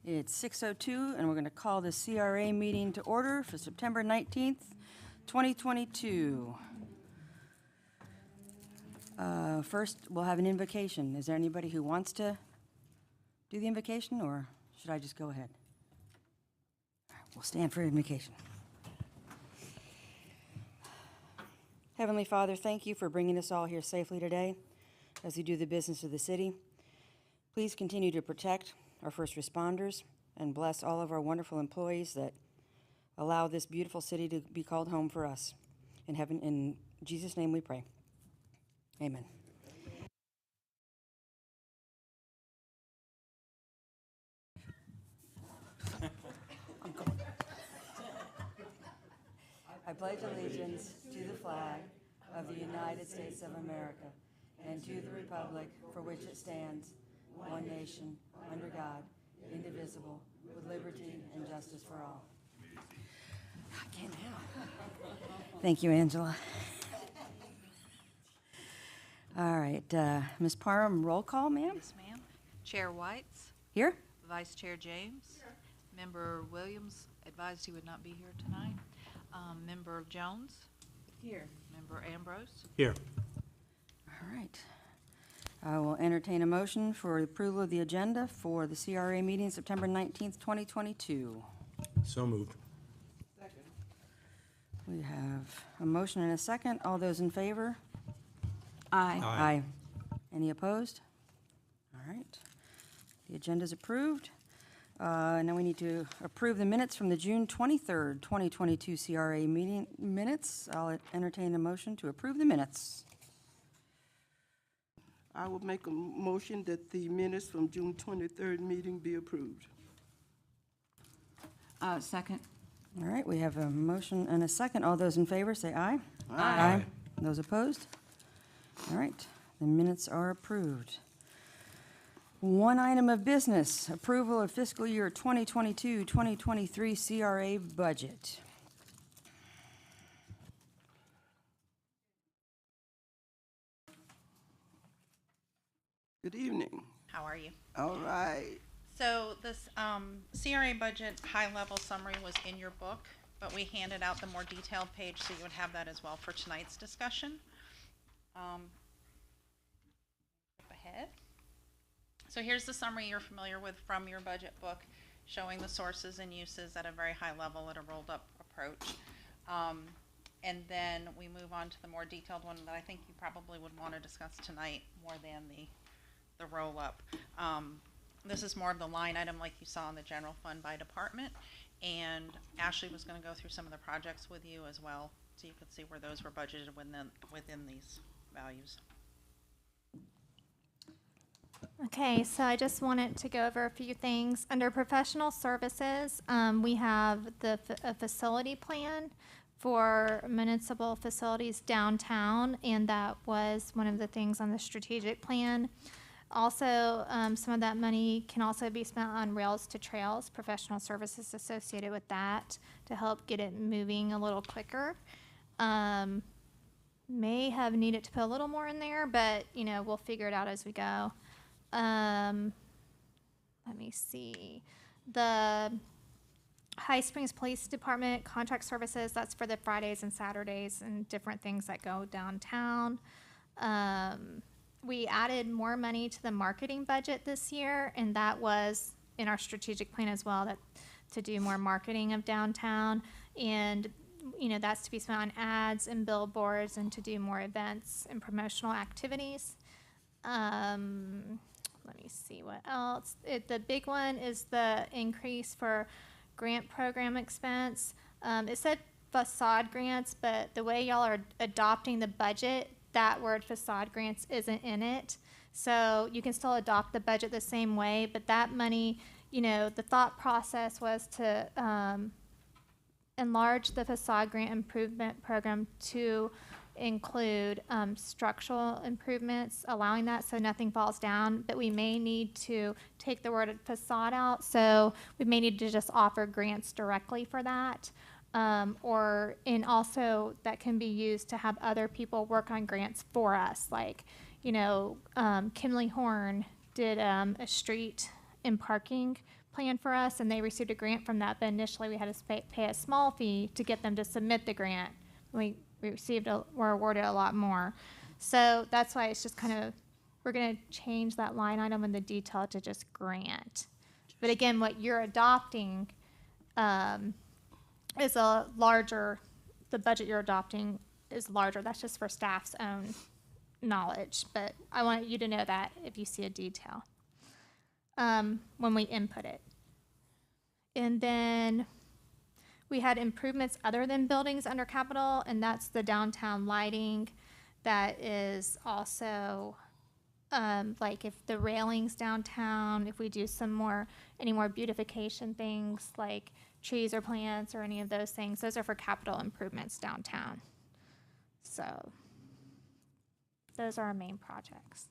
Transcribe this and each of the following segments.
It's 6:02, and we're going to call the CRA meeting to order for September 19th, 2022. First, we'll have an invocation. Is there anybody who wants to do the invocation, or should I just go ahead? All right, we'll stand for invocation. Heavenly Father, thank you for bringing us all here safely today as we do the business of the city. Please continue to protect our first responders and bless all of our wonderful employees that allow this beautiful city to be called home for us. In heaven, in Jesus' name we pray. Amen. I pledge allegiance to the flag of the United States of America and to the republic for which it stands, one nation, under God, indivisible, with liberty and justice for all. I can't help. Thank you, Angela. All right, Ms. Parham, roll call, ma'am. Yes, ma'am. Chair Whites. Here? Vice Chair James. Here. Member Williams advised he would not be here tonight. Member Jones. Here. Member Ambrose. Here. All right. I will entertain a motion for approval of the agenda for the CRA meeting September 19th, 2022. So moved. Second. We have a motion and a second. All those in favor? Aye. Aye. Any opposed? All right. The agenda is approved. Now we need to approve the minutes from the June 23rd, 2022 CRA meeting minutes. I'll entertain a motion to approve the minutes. I will make a motion that the minutes from June 23rd meeting be approved. Second. All right, we have a motion and a second. All those in favor say aye. Aye. Those opposed? All right, the minutes are approved. One item of business, approval of fiscal year 2022-2023 CRA budget. Good evening. How are you? All right. So this CRA budget high-level summary was in your book, but we handed out the more detailed page so you would have that as well for tonight's discussion. Ahead. So here's the summary you're familiar with from your budget book, showing the sources and uses at a very high level at a rolled-up approach. And then we move on to the more detailed one that I think you probably would want to discuss tonight more than the roll-up. This is more of the line item like you saw in the general fund by department, and Ashley was going to go through some of the projects with you as well, so you could see where those were budgeted within these values. Okay, so I just wanted to go over a few things. Under professional services, we have a facility plan for municipal facilities downtown, and that was one of the things on the strategic plan. Also, some of that money can also be spent on rails to trails, professional services associated with that to help get it moving a little quicker. May have needed to put a little more in there, but we'll figure it out as we go. Let me see. The High Springs Police Department contract services, that's for the Fridays and Saturdays and different things that go downtown. We added more money to the marketing budget this year, and that was in our strategic plan as well, that to do more marketing of downtown. And that's to be spent on ads and billboards and to do more events and promotional activities. Let me see what else. The big one is the increase for grant program expense. It said facade grants, but the way y'all are adopting the budget, that word facade grants isn't in it. So you can still adopt the budget the same way, but that money, the thought process was to enlarge the facade grant improvement program to include structural improvements, allowing that so nothing falls down, but we may need to take the word facade out, so we may need to just offer grants directly for that. And also that can be used to have other people work on grants for us. Like, Kimley Horn did a street and parking plan for us, and they received a grant from that, but initially we had to pay a small fee to get them to submit the grant. We were awarded a lot more. So that's why it's just kind of, we're gonna change that line item in the detail to just grant. But again, what you're adopting, is a larger, the budget you're adopting is larger. That's just for staff's own knowledge, but I want you to know that if you see a detail, when we input it. And then we had improvements other than buildings under capital, and that's the downtown lighting. That is also, like if the railings downtown, if we do any more beautification things like trees or plants or any of those things, those are for capital improvements downtown. So those are our main projects.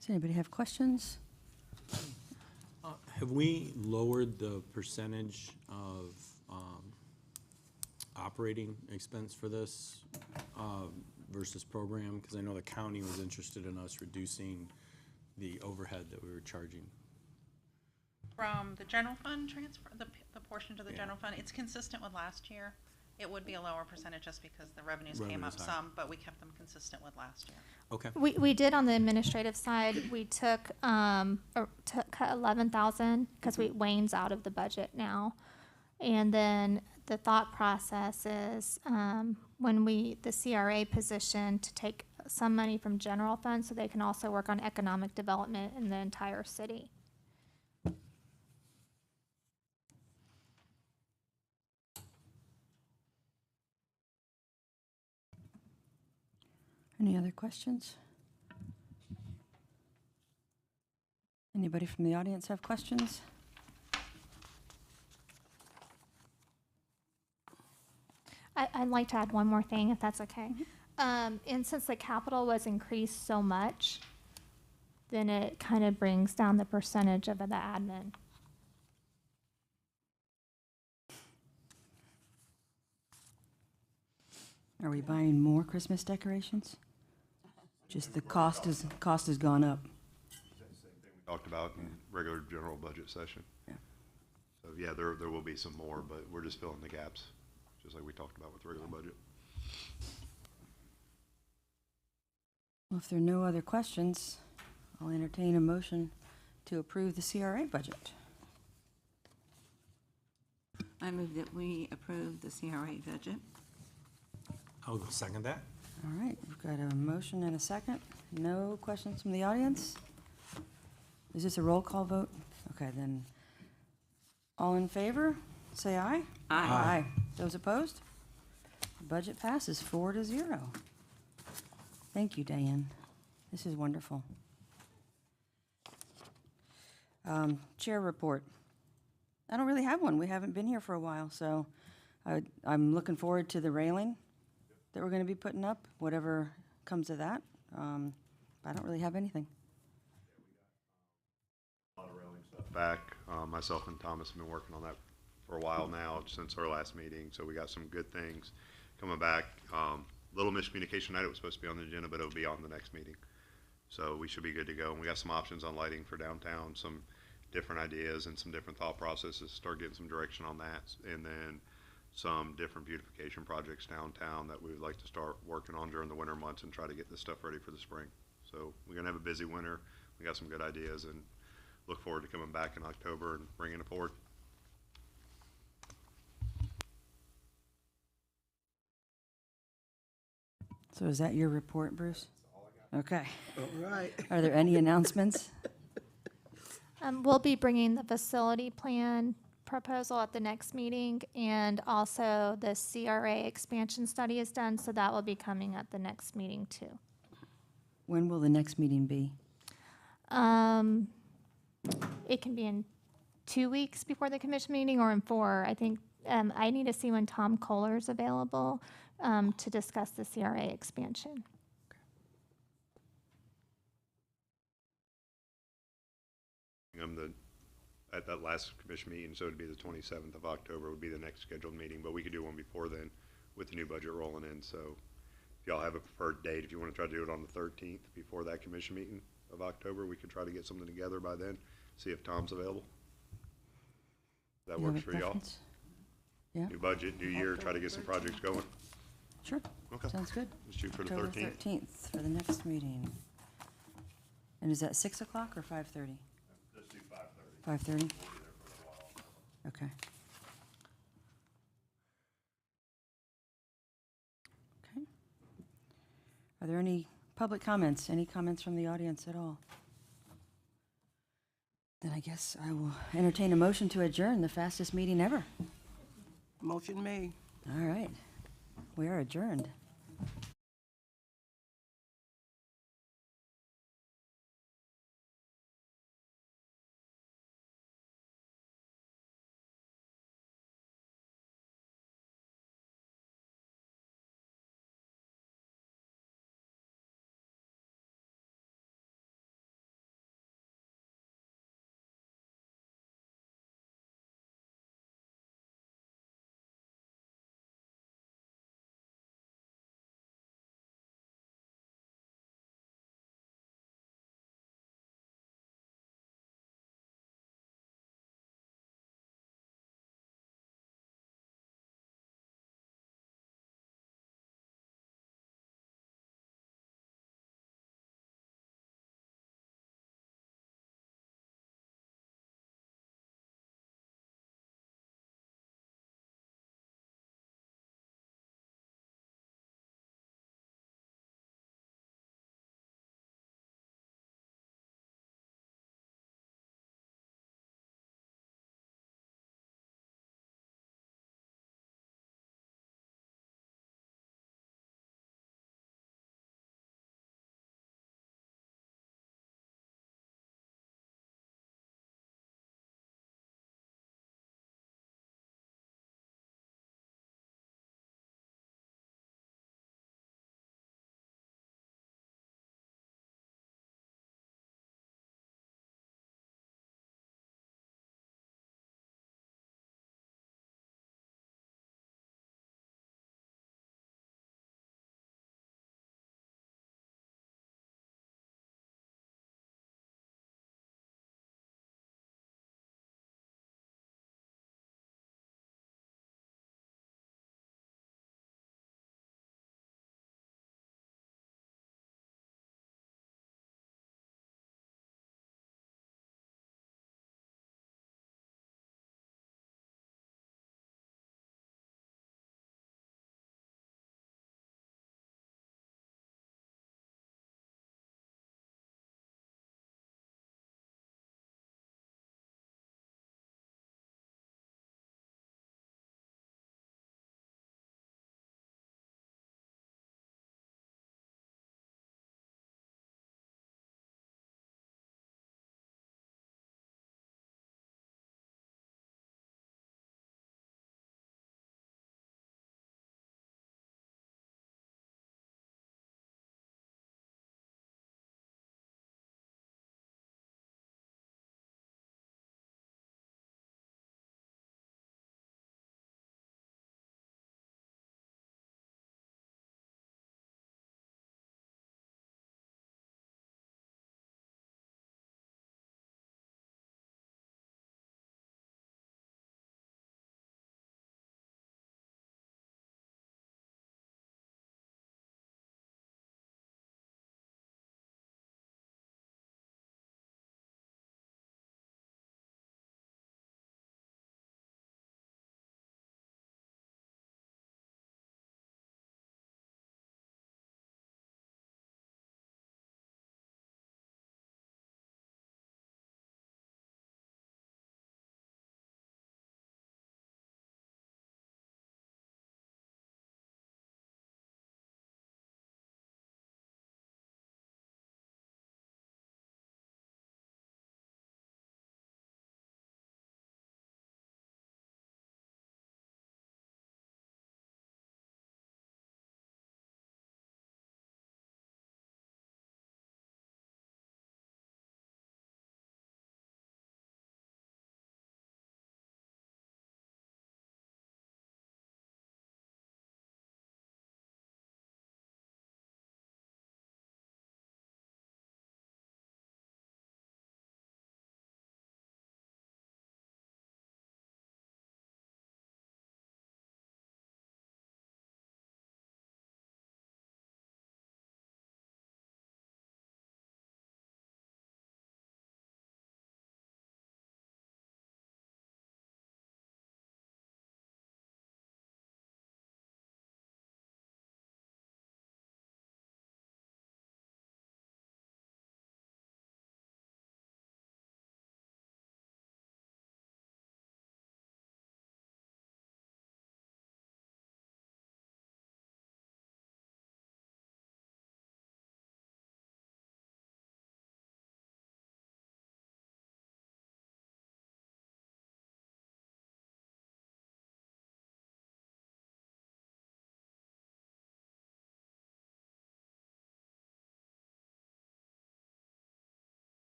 Does anybody have questions? Have we lowered the percentage of operating expense for this versus program? Because I know the county was interested in us reducing the overhead that we were charging. From the general fund transfer, the portion to the general fund, it's consistent with last year. It would be a lower percentage just because the revenues came up Revenues high. some, but we kept them consistent with last year. Okay. We did on the administrative side, we cut 11,000 because Wayne's out of the budget now. And then the thought process is, when the CRA position to take some money from general fund so they can also work on economic development in the entire city. Any other questions? Anybody from the audience have questions? I'd like to add one more thing, if that's okay. And since the capital was increased so much, then it kind of brings down the percentage of the admin. Are we buying more Christmas decorations? Just the cost has gone up. Talked about in regular general budget session. Yeah. So yeah, there will be some more, but we're just filling the gaps, just like we talked about with the regular budget. Well, if there are no other questions, I'll entertain a motion to approve the CRA budget. I move that we approve the CRA budget. I'll second that. All right, we've got a motion and a second. No questions from the audience? Is this a roll call vote? Okay, then, all in favor, say aye. Aye. Those opposed? The budget passes 4-0. Thank you, Diane. This is wonderful. Chair report. I don't really have one. We haven't been here for a while, so I'm looking forward to the railing that we're going to be putting up, whatever comes of that. I don't really have anything. A lot of railing stuff back. Myself and Thomas have been working on that for a while now, since our last meeting, so we got some good things coming back. Little miscommunication tonight, it was supposed to be on the agenda, but it'll be on the next meeting. So we should be good to go. And we got some options on lighting for downtown, some different ideas and some different thought processes, start getting some direction on that. And then some different beautification projects downtown that we would like to start working on during the winter months and try to get this stuff ready for the spring. So we're gonna have a busy winter. We got some good ideas and look forward to coming back in October and bringing it forward. So is that your report, Bruce? Okay. All right. Are there any announcements? We'll be bringing the facility plan proposal at the next meeting, and also the CRA expansion study is done, so that will be coming at the next meeting too. When will the next meeting be? It can be in 2 weeks before the commission meeting or in 4. I think I need to see when Tom Kohler's available to discuss the CRA expansion. At that last commission meeting, so it'd be the 27th of October would be the next scheduled meeting, but we could do one before then with the new budget rolling in. So if y'all have a preferred date, if you want to try to do it on the 13th before that commission meeting of October, we could try to get something together by then, see if Tom's available. That Do you have works a for y'all? preference? Yeah, New budget, new year, try to get some projects going. sure. Okay. Sounds good. Let's shoot for the October 13th. 13th for the next meeting. And is that 6 o'clock or 5:30? Let's do 5:30. 5:30? We'll be there for a while. Okay. Okay. Are there any public comments? Any comments from the audience at all? Then I guess I will entertain a motion to adjourn the fastest meeting ever. Motion made. All right. We are adjourned.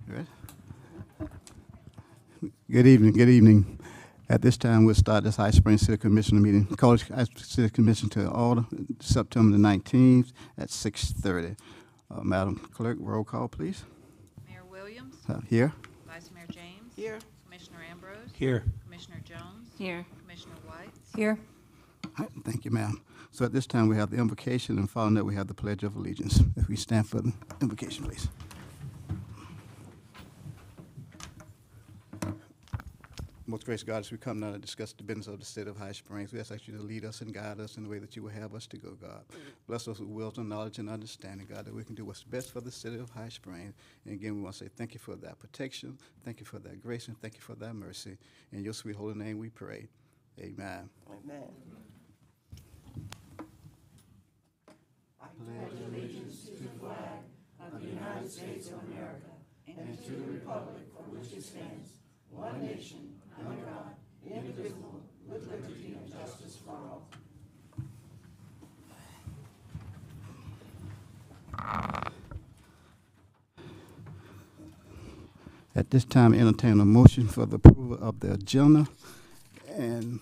Ready? Good evening, good evening. At this time, we'll start this High Springs City Commissioner meeting. Call the City Commission to order September the 19th at 6:30. Madam Clerk, roll call, please. Mayor Williams, Here. Vice Mayor James. Here. Commissioner Ambrose. Here. Commissioner Jones. Here. Commissioner White. Here. All right, thank you, ma'am. So at this time, we have the invocation, and following that, we have the Pledge of Allegiance. If we stand for the invocation, please. Most gracious God, as we come now to discuss the business of the city of High Springs, we ask you to lead us and guide us in the way that you will have us to go, God. Bless us with wisdom, knowledge, and understanding, God, that we can do what's best for the city of High Springs. And again, we want to say thank you for that protection, thank you for that grace, and thank you for that mercy. In your sweet holy name we pray. Amen. Amen. At this time, entertain a motion for the approval of the agenda. And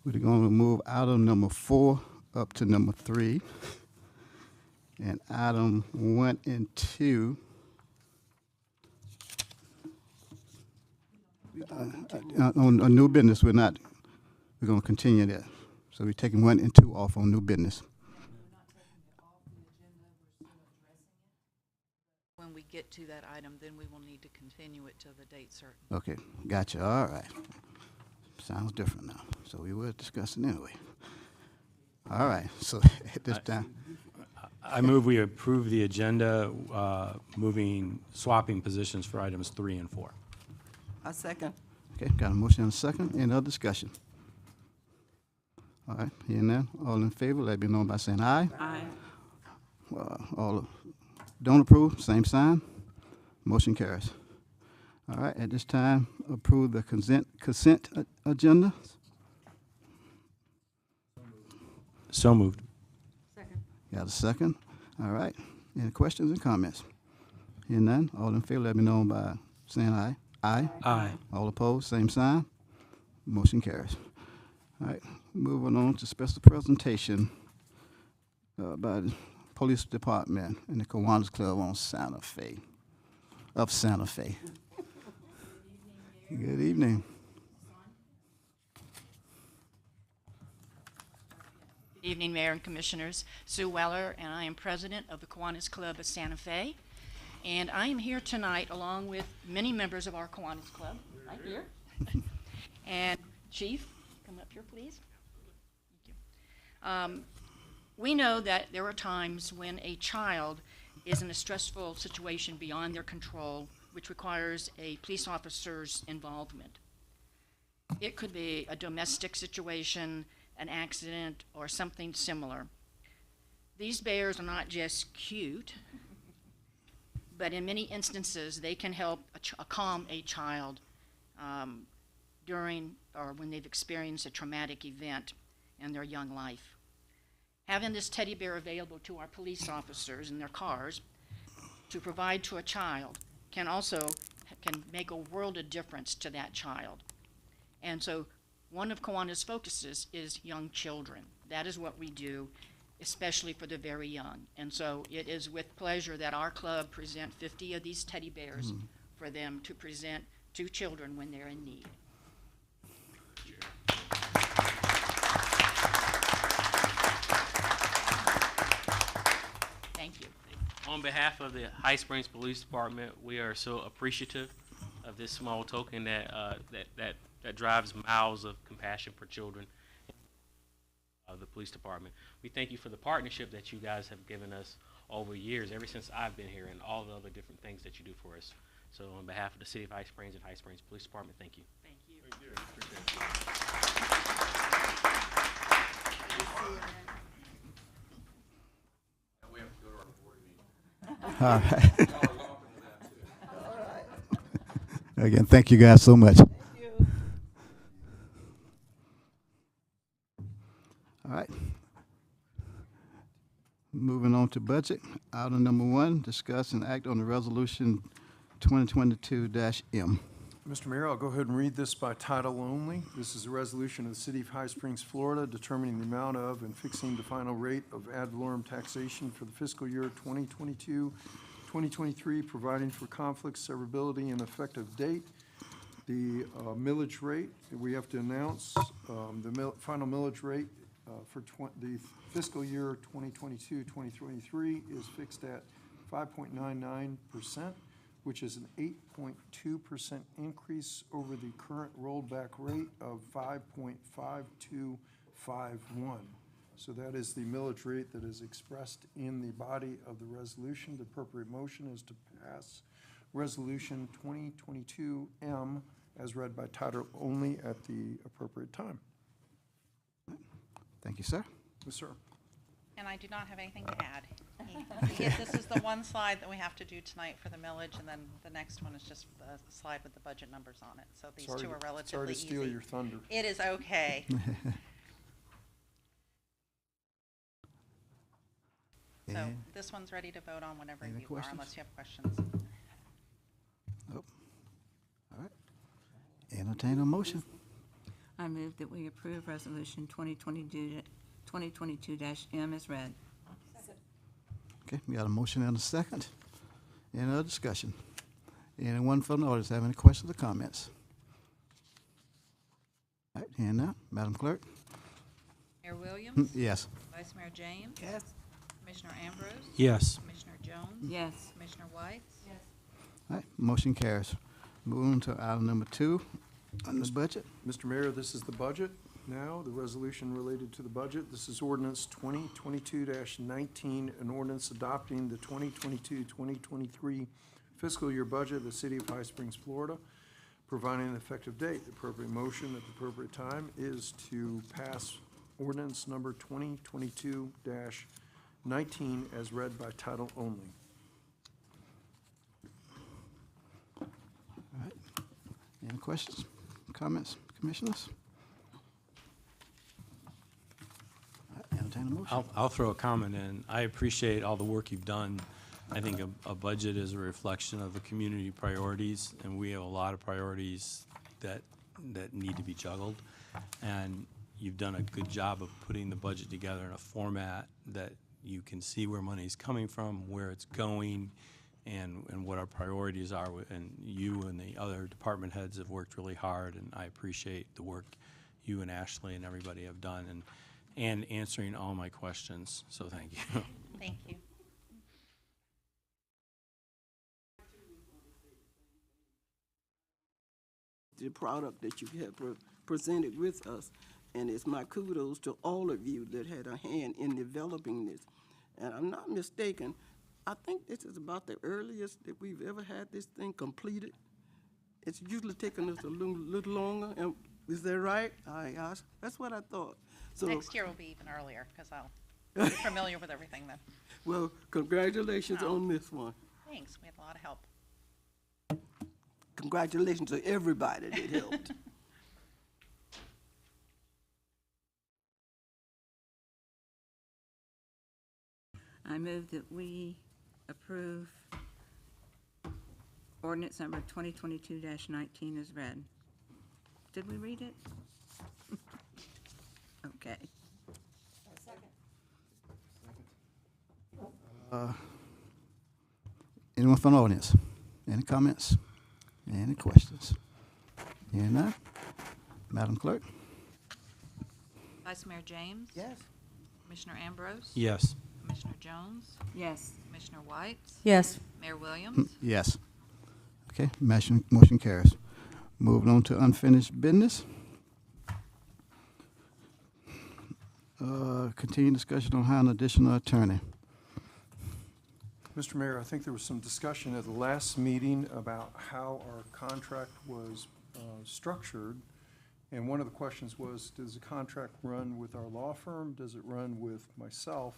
we're going to move item number 4 up to number 3. And item 1 and 2. On new business, we're going to continue that. So we're taking 1 and 2 off on new business. When we get to that item, then we will need to continue it till the date certain. Okay, gotcha, all right. Sounds different now, so we will discuss it anyway. All right, so at this time, I move we approve the agenda, swapping positions for items 3 and 4. I second. okay, got a motion and a second, any other discussion? All right, hearing none, all in favor, let me know by saying aye. Aye. All don't approve, same sign, motion carries. All right, at this time, approve the consent agenda. So moved. Got a second? All right. Any questions and comments? Hearing none, all in favor, let me know by saying aye. Aye. Aye. All opposed, same sign. Motion carries. All right, moving on to special presentation by the Police Department and the Kiwanis Club on Santa Fe, of Santa Fe. Good evening. Good evening, Mayor and Commissioners. Sue Weller, and I am president of the Kiwanis Club of Santa Fe. And I am here tonight along with many members of our Kiwanis Club, right here. And Chief, come up here, please. Thank you. We know that there are times when a child is in a stressful situation beyond their control, which requires a police officer's involvement. It could be a domestic situation, an accident, or something similar. These bears are not just cute, but in many instances, they can help calm a child during or when they've experienced a traumatic event in their young life. Having this teddy bear available to our police officers in their cars to provide to a child can make a world of difference to that child. And so one of Kiwanis' focuses is young children. That is what we do, especially for the very young. And so it is with pleasure that our club present 50 of these teddy bears for them to present to children when they're in need. Thank you. On behalf of the High Springs Police Department, we are so appreciative of this small token that drives miles of compassion for children of the police department. We thank you for the partnership that you guys have given us over years, ever since I've been here, and all the other different things that you do for us. So on behalf of the City of High Springs and High Springs Police Department, thank you. Thank you. Thank you. Appreciate it. We have to go to our board meeting. All right. Again, thank you guys so much. All right. Moving on to budget. Item number 1, discuss and act on the resolution 2022-M. Mr. Mayor, I'll go ahead and read this by title only. This is a resolution of the City of High Springs, Florida, determining the amount of and fixing the final rate of ad valorem taxation for the fiscal year 2022-2023, providing for conflict, severability, and effective date. The millage rate that we have to announce, final millage rate for the fiscal year 2022-2023 is fixed at 5.99%, which is an 8.2% increase over the current rollback rate of 5.5251. So that is the millage rate that is expressed in the body of the resolution. The appropriate motion is to pass Resolution 2022-M as read by title only at the appropriate time. Thank you, sir. Yes, sir. And I do not have anything to add. This is the one slide that we have to do tonight for the millage, and then the next one is just the slide with the budget numbers on it. So these two are relatively easy. Sorry to steal your thunder. It is okay. So And- this one's ready to vote on whenever Any you are, questions? unless you have questions. All right. Entertain a motion. I move that we approve Resolution 2022-M as read. Okay, we got a motion and a second. Any other discussion? Anyone from the audience have any questions or comments? All right, hearing none. Madam Clerk? Mayor Williams? Yes. Vice Mayor James? Yes. Commissioner Ambrose? Yes. Commissioner Jones? Yes. Commissioner White? All right, motion carries. Moving on to item number 2 on the budget. Mr. Mayor, this is the budget now, the resolution related to the budget. This is ordinance 2022-19, an ordinance adopting the 2022-2023 fiscal year budget of the City of High Springs, Florida, providing an effective date. The appropriate motion at the appropriate time is to pass ordinance number 2022-19 as read by title only. All right. Any questions, comments, commissioners? All right, entertain a motion. I'll throw a comment in. I appreciate all the work you've done. I think a budget is a reflection of the community priorities, and we have a lot of priorities that need to be juggled. And you've done a good job of putting the budget together in a format that you can see where money's coming from, where it's going, and what our priorities are. And you and the other department heads have worked really hard, and I appreciate the work you and Ashley and everybody have done, and answering all my questions. So thank you. Thank you. The product that you have presented with us, and it's my kudos to all of you that had a hand in developing this. And I'm not mistaken, I think this is about the earliest that we've ever had this thing completed. It's usually taken us a little longer, and is that right? That's what I thought. So, Next year will be even earlier, because I'll be familiar with everything then. well, congratulations on this one. Thanks, we had a lot of help. Congratulations to everybody that helped. I move that we approve ordinance number 2022-19 as read. Did we read it? Okay. Anyone from the audience? Any comments? Any questions? Hearing none. Madam Clerk? Vice Mayor James? Yes. Commissioner Ambrose? Yes. Commissioner Jones? Yes. Commissioner White? Yes. Mayor Williams? Yes. Okay, motion carries. Moving on to unfinished business. Continuing discussion on hiring an additional attorney. Mr. Mayor, I think there was some discussion at the last meeting about how our contract was structured. And one of the questions was, does the contract run with our law firm? Does it run with myself?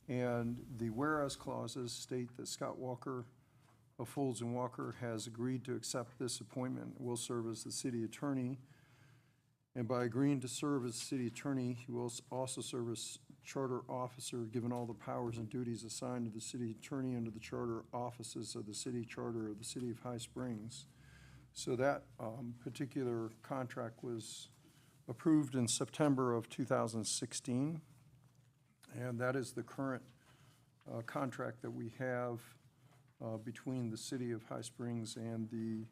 And the whereas clauses state that Scott Walker of Folds and Walker has agreed to accept this appointment, will serve as the city attorney. And by agreeing to serve as city attorney, he will also serve as charter officer, given all the powers and duties assigned to the city attorney under the charter offices of the city charter of the city of High Springs. So that particular contract was approved in September of 2016, and that is the current contract that we have between the city of High Springs and the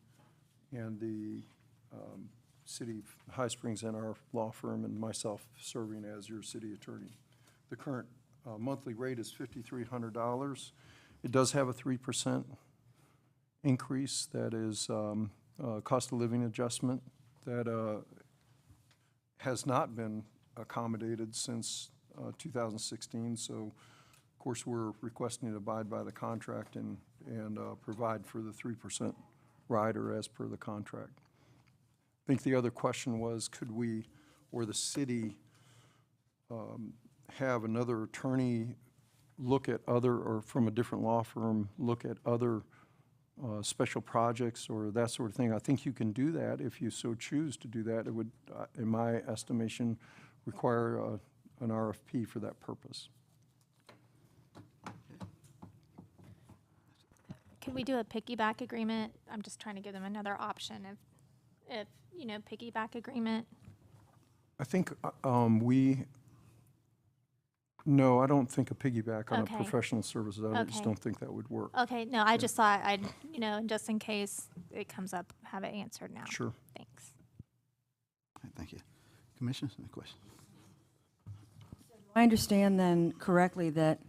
city of High Springs and our law firm and myself serving as your city attorney. The current monthly rate is $5,300. It does have a 3% increase. That is cost of living adjustment that has not been accommodated since 2016. So, of course, we're requesting to abide by the contract and provide for the 3% rider as per the contract. I think the other question was, could we, or the city, have another attorney look at other, or from a different law firm, look at other special projects or that sort of thing? I think you can do that if you so choose to do that. It would, in my estimation, require an RFP for that purpose. Could we do a piggyback agreement? I'm just trying to give them another option if you know, piggyback agreement. I think no, I don't think a piggyback on Okay. a professional services. I just Okay. don't think that would work. Okay, no, I just thought I'd, you know, just in case it comes up, have it answered now. Sure. Thanks. All right, thank you. Commissioners, any questions? I understand then correctly that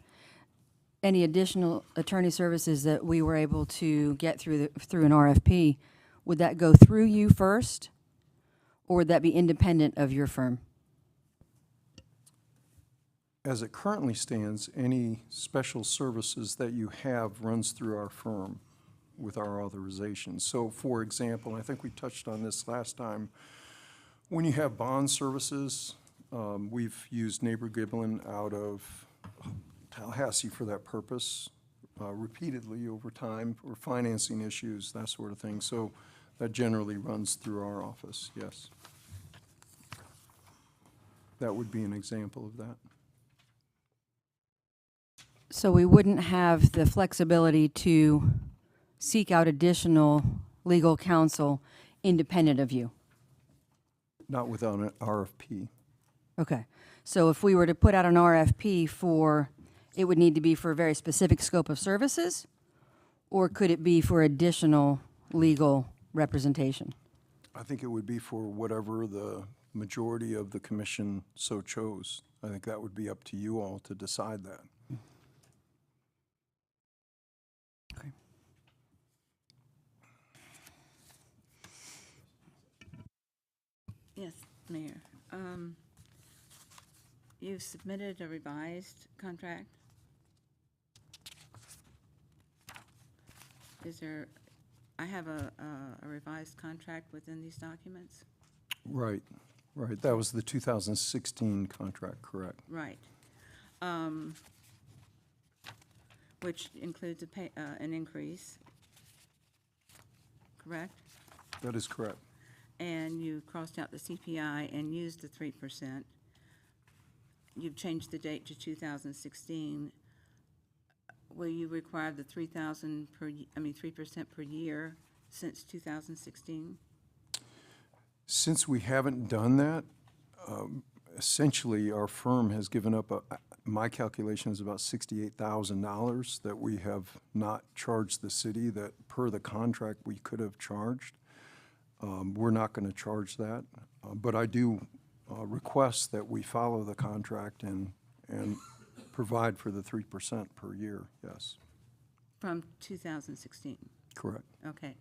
any additional attorney services that we were able to get through an RFP, would that go through you first, or would that be independent of your firm? As it currently stands, any special services that you have runs through our firm with our authorization. So, for example, I think we touched on this last time, when you have bond services, we've used Neighbor Giblin out of Tallahassee for that purpose repeatedly over time, for financing issues, that sort of thing. So that generally runs through our office, yes. That would be an example of that. So we wouldn't have the flexibility to seek out additional legal counsel independent of you? Not without an RFP. Okay. So if we were to put out an RFP for, it would need to be for a very specific scope of services, or could it be for additional legal representation? I think it would be for whatever the majority of the commission so chose. I think that would be up to you all to decide that. Okay. Yes, Mayor. You've submitted a revised contract. Is there, I have a revised contract within these documents? Right, right. That was the 2016 contract, correct? Right. Which includes an increase, correct? That is correct. And you crossed out the CPI and used the 3%. You've changed the date to 2016. Will you require the 3% per year since 2016? Since we haven't done that, essentially our firm has given up, my calculation is about $68,000 that we have not charged the city that per the contract we could have charged. We're not going to charge that, but I do request that we follow the contract and provide for the 3% per year, yes. From 2016? Correct. Okay.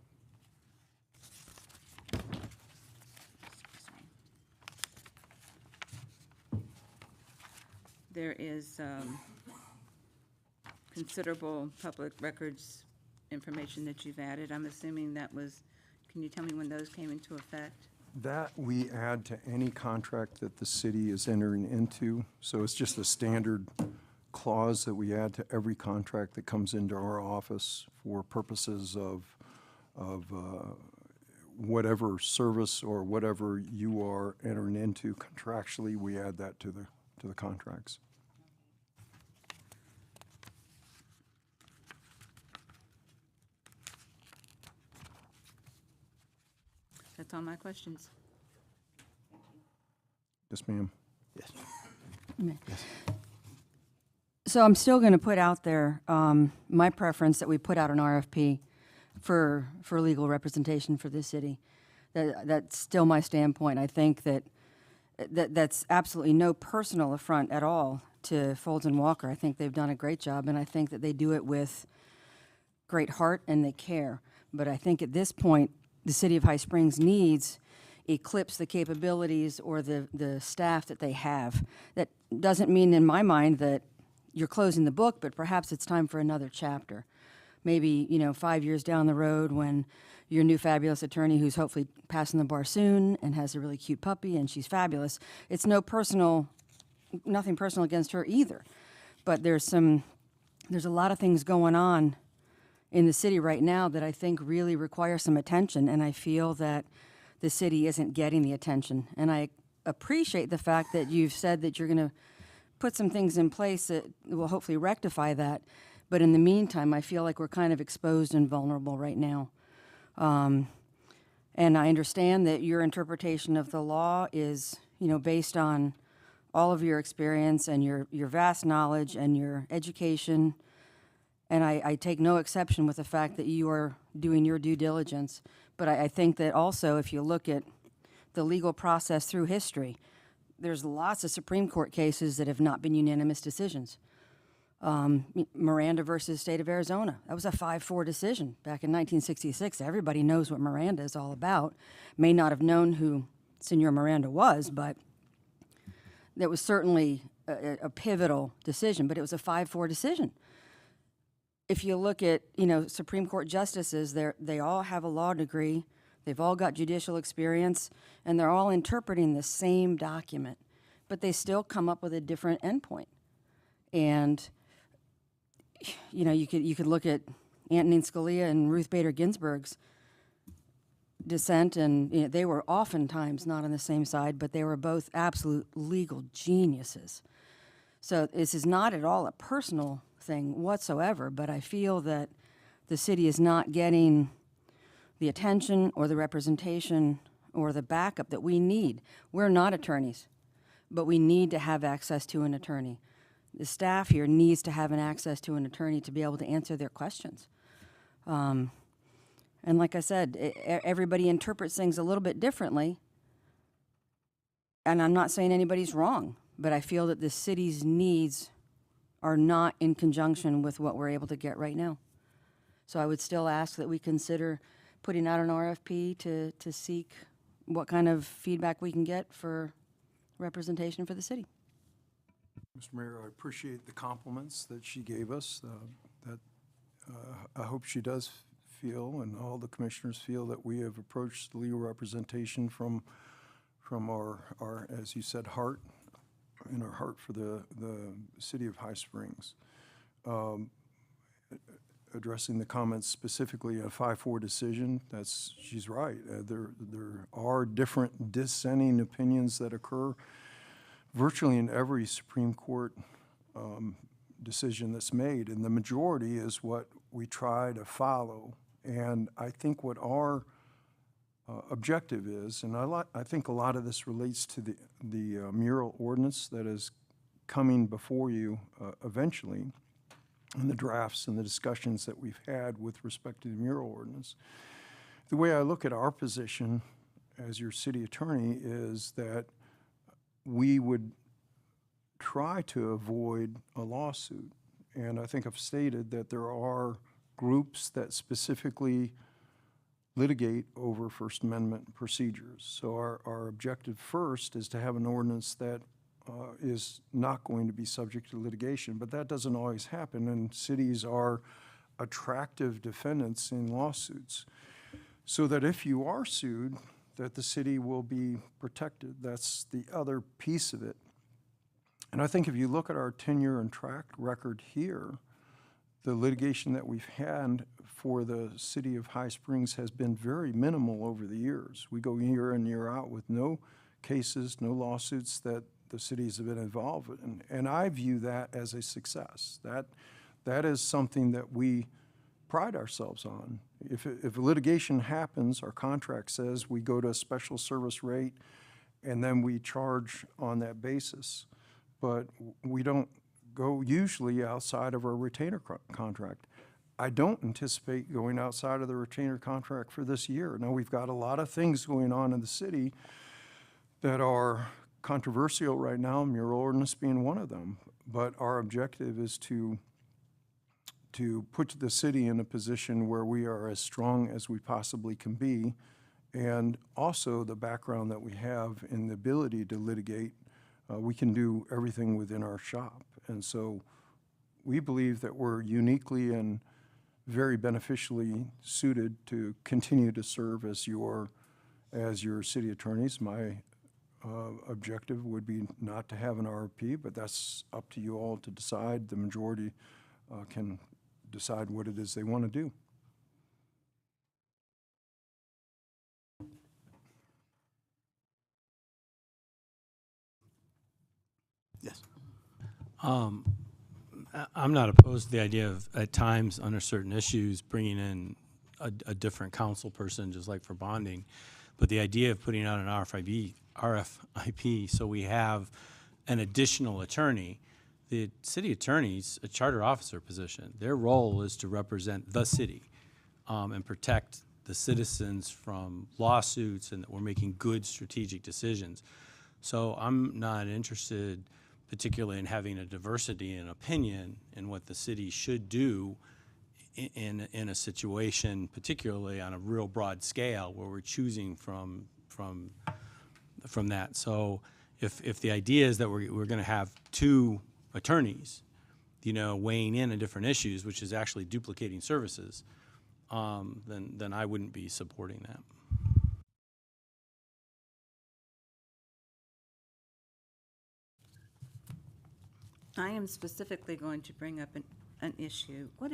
There is considerable public records information that you've added. I'm assuming that was, can you tell me when those came into effect? That we add to any contract that the city is entering into. So it's just a standard clause that we add to every contract that comes into our office for purposes of whatever service or whatever you are entering into contractually, we add that to the contracts. That's all my questions. Yes, ma'am. So I'm still going to put out there my preference that we put out an RFP for legal representation for this city. That's still my standpoint. I think that's absolutely no personal affront at all to Folds and Walker. I think they've done a great job, and I think that they do it with great heart and they care. But I think at this point, the city of High Springs needs eclipse the capabilities or the staff that they have. That doesn't mean in my mind that you're closing the book, but perhaps it's time for another chapter. Maybe, 5 years down the road when your new fabulous attorney who's hopefully passing the bar soon and has a really cute puppy and she's fabulous. It's nothing personal against her either. But there's a lot of things going on in the city right now that I think really require some attention, and I feel that the city isn't getting the attention. And I appreciate the fact that you've said that you're going to put some things in place that will hopefully rectify that. But in the meantime, I feel like we're kind of exposed and vulnerable right now. And I understand that your interpretation of the law is, based on all of your experience and your vast knowledge and your education. And I take no exception with the fact that you are doing your due diligence. But I think that also, if you look at the legal process through history, there's lots of Supreme Court cases that have not been unanimous decisions. Miranda versus State of Arizona, that was a 5-4 decision back in 1966. Everybody knows what Miranda is all about. May not have known who Senor Miranda was, but that was certainly a pivotal decision, but it was a 5-4 decision. If you look at, Supreme Court justices, they all have a law degree, they've all got judicial experience, and they're all interpreting the same document, but they still come up with a different endpoint. And, you could look at Antonin Scalia and Ruth Bader Ginsburg's dissent, and they were oftentimes not on the same side, but they were both absolute legal geniuses. So this is not at all a personal thing whatsoever, but I feel that the city is not getting the attention or the representation or the backup that we need. We're not attorneys, but we need to have access to an attorney. The staff here needs to have an access to an attorney to be able to answer their questions. And like I said, everybody interprets things a little bit differently, and I'm not saying anybody's wrong, but I feel that the city's needs are not in conjunction with what we're able to get right now. So I would still ask that we consider putting out an RFP to seek what kind of feedback we can get for representation for the city. Mr. Mayor, I appreciate the compliments that she gave us. I hope she does feel, and all the commissioners feel, that we have approached legal representation from our, as you said, heart, in our heart for the city of High Springs. Addressing the comments specifically, a 5-4 decision, she's right. There are different dissenting opinions that occur virtually in every Supreme Court decision that's made, and the majority is what we try to follow. And I think what our objective is, and I think a lot of this relates to the mural ordinance that is coming before you eventually, and the drafts and the discussions that we've had with respect to the mural ordinance. The way I look at our position as your city attorney is that we would try to avoid a lawsuit. And I think I've stated that there are groups that specifically litigate over First Amendment procedures. So our objective first is to have an ordinance that is not going to be subject to litigation, but that doesn't always happen, and cities are attractive defendants in lawsuits. So that if you are sued, that the city will be protected. That's the other piece of it. And I think if you look at our tenure and track record here, the litigation that we've had for the city of High Springs has been very minimal over the years. We go year in, year out with no cases, no lawsuits that the cities have been involved in. And I view that as a success. That is something that we pride ourselves on, If litigation happens, our contract says we go to a special service rate and then we charge on that basis. But we don't go usually outside of our retainer contract. I don't anticipate going outside of the retainer contract for this year. Now, we've got a lot of things going on in the city that are controversial right now, mural ordinance being one of them. But our objective is to put the city in a position where we are as strong as we possibly can be, and also the background that we have in the ability to litigate. We can do everything within our shop. And so we believe that we're uniquely and very beneficially suited to continue to serve as your city attorneys. My objective would be not to have an RFP, but that's up to you all to decide. The majority can decide what it is they want to do. Yes. I'm not opposed to the idea of, at times, under certain issues, bringing in a different council person, just like for bonding. But the idea of putting out an RFIP, so we have an additional attorney, the city attorney's a charter officer position. Their role is to represent the city and protect the citizens from lawsuits, and that we're making good strategic decisions. So I'm not interested particularly in having a diversity in opinion in what the city should do in a situation, particularly on a real broad scale, where we're choosing from that. So if the idea is that we're going to have two attorneys, weighing in on different issues, which is actually duplicating services, then I wouldn't be supporting that. I am specifically going to bring up an issue. What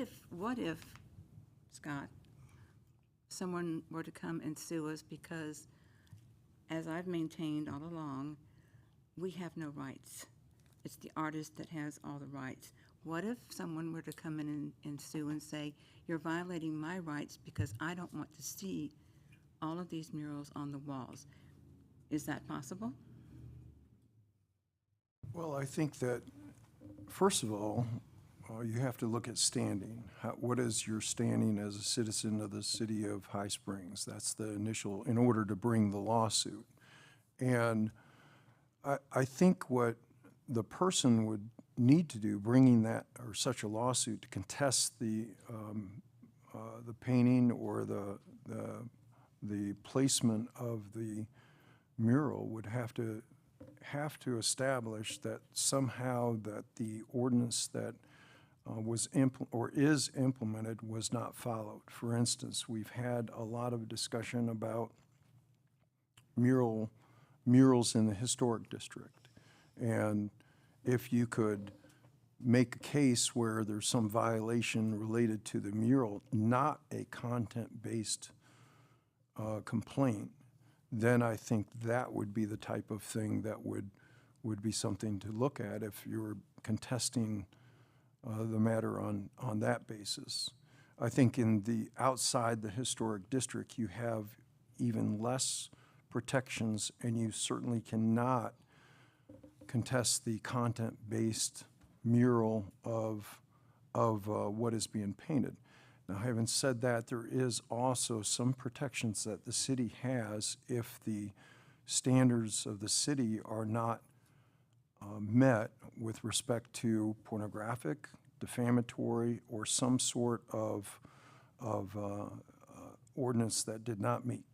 if, Scott, someone were to come and sue us because, as I've maintained all along, we have no rights. It's the artist that has all the rights. What if someone were to come in and sue and say, you're violating my rights because I don't want to see all of these murals on the walls? Is that possible? Well, I think that, first of all, you have to look at standing. What is your standing as a citizen of the city of High Springs? That's the initial, in order to bring the lawsuit. And I think what the person would need to do, bringing that or such a lawsuit to contest the painting or the placement of the mural, would have to establish that somehow that the ordinance that was is implemented was not followed. For instance, we've had a lot of discussion about murals in the historic district. And if you could make a case where there's some violation related to the mural, not a content-based complaint, then I think that would be the type of thing that would be something to look at if you're contesting the matter on that basis. I think in the outside the historic district, you have even less protections, and you certainly cannot contest the content-based mural of what is being painted. Now, having said that, there is also some protections that the city has if the standards of the city are not met with respect to pornographic, defamatory, or some sort of ordinance that did not meet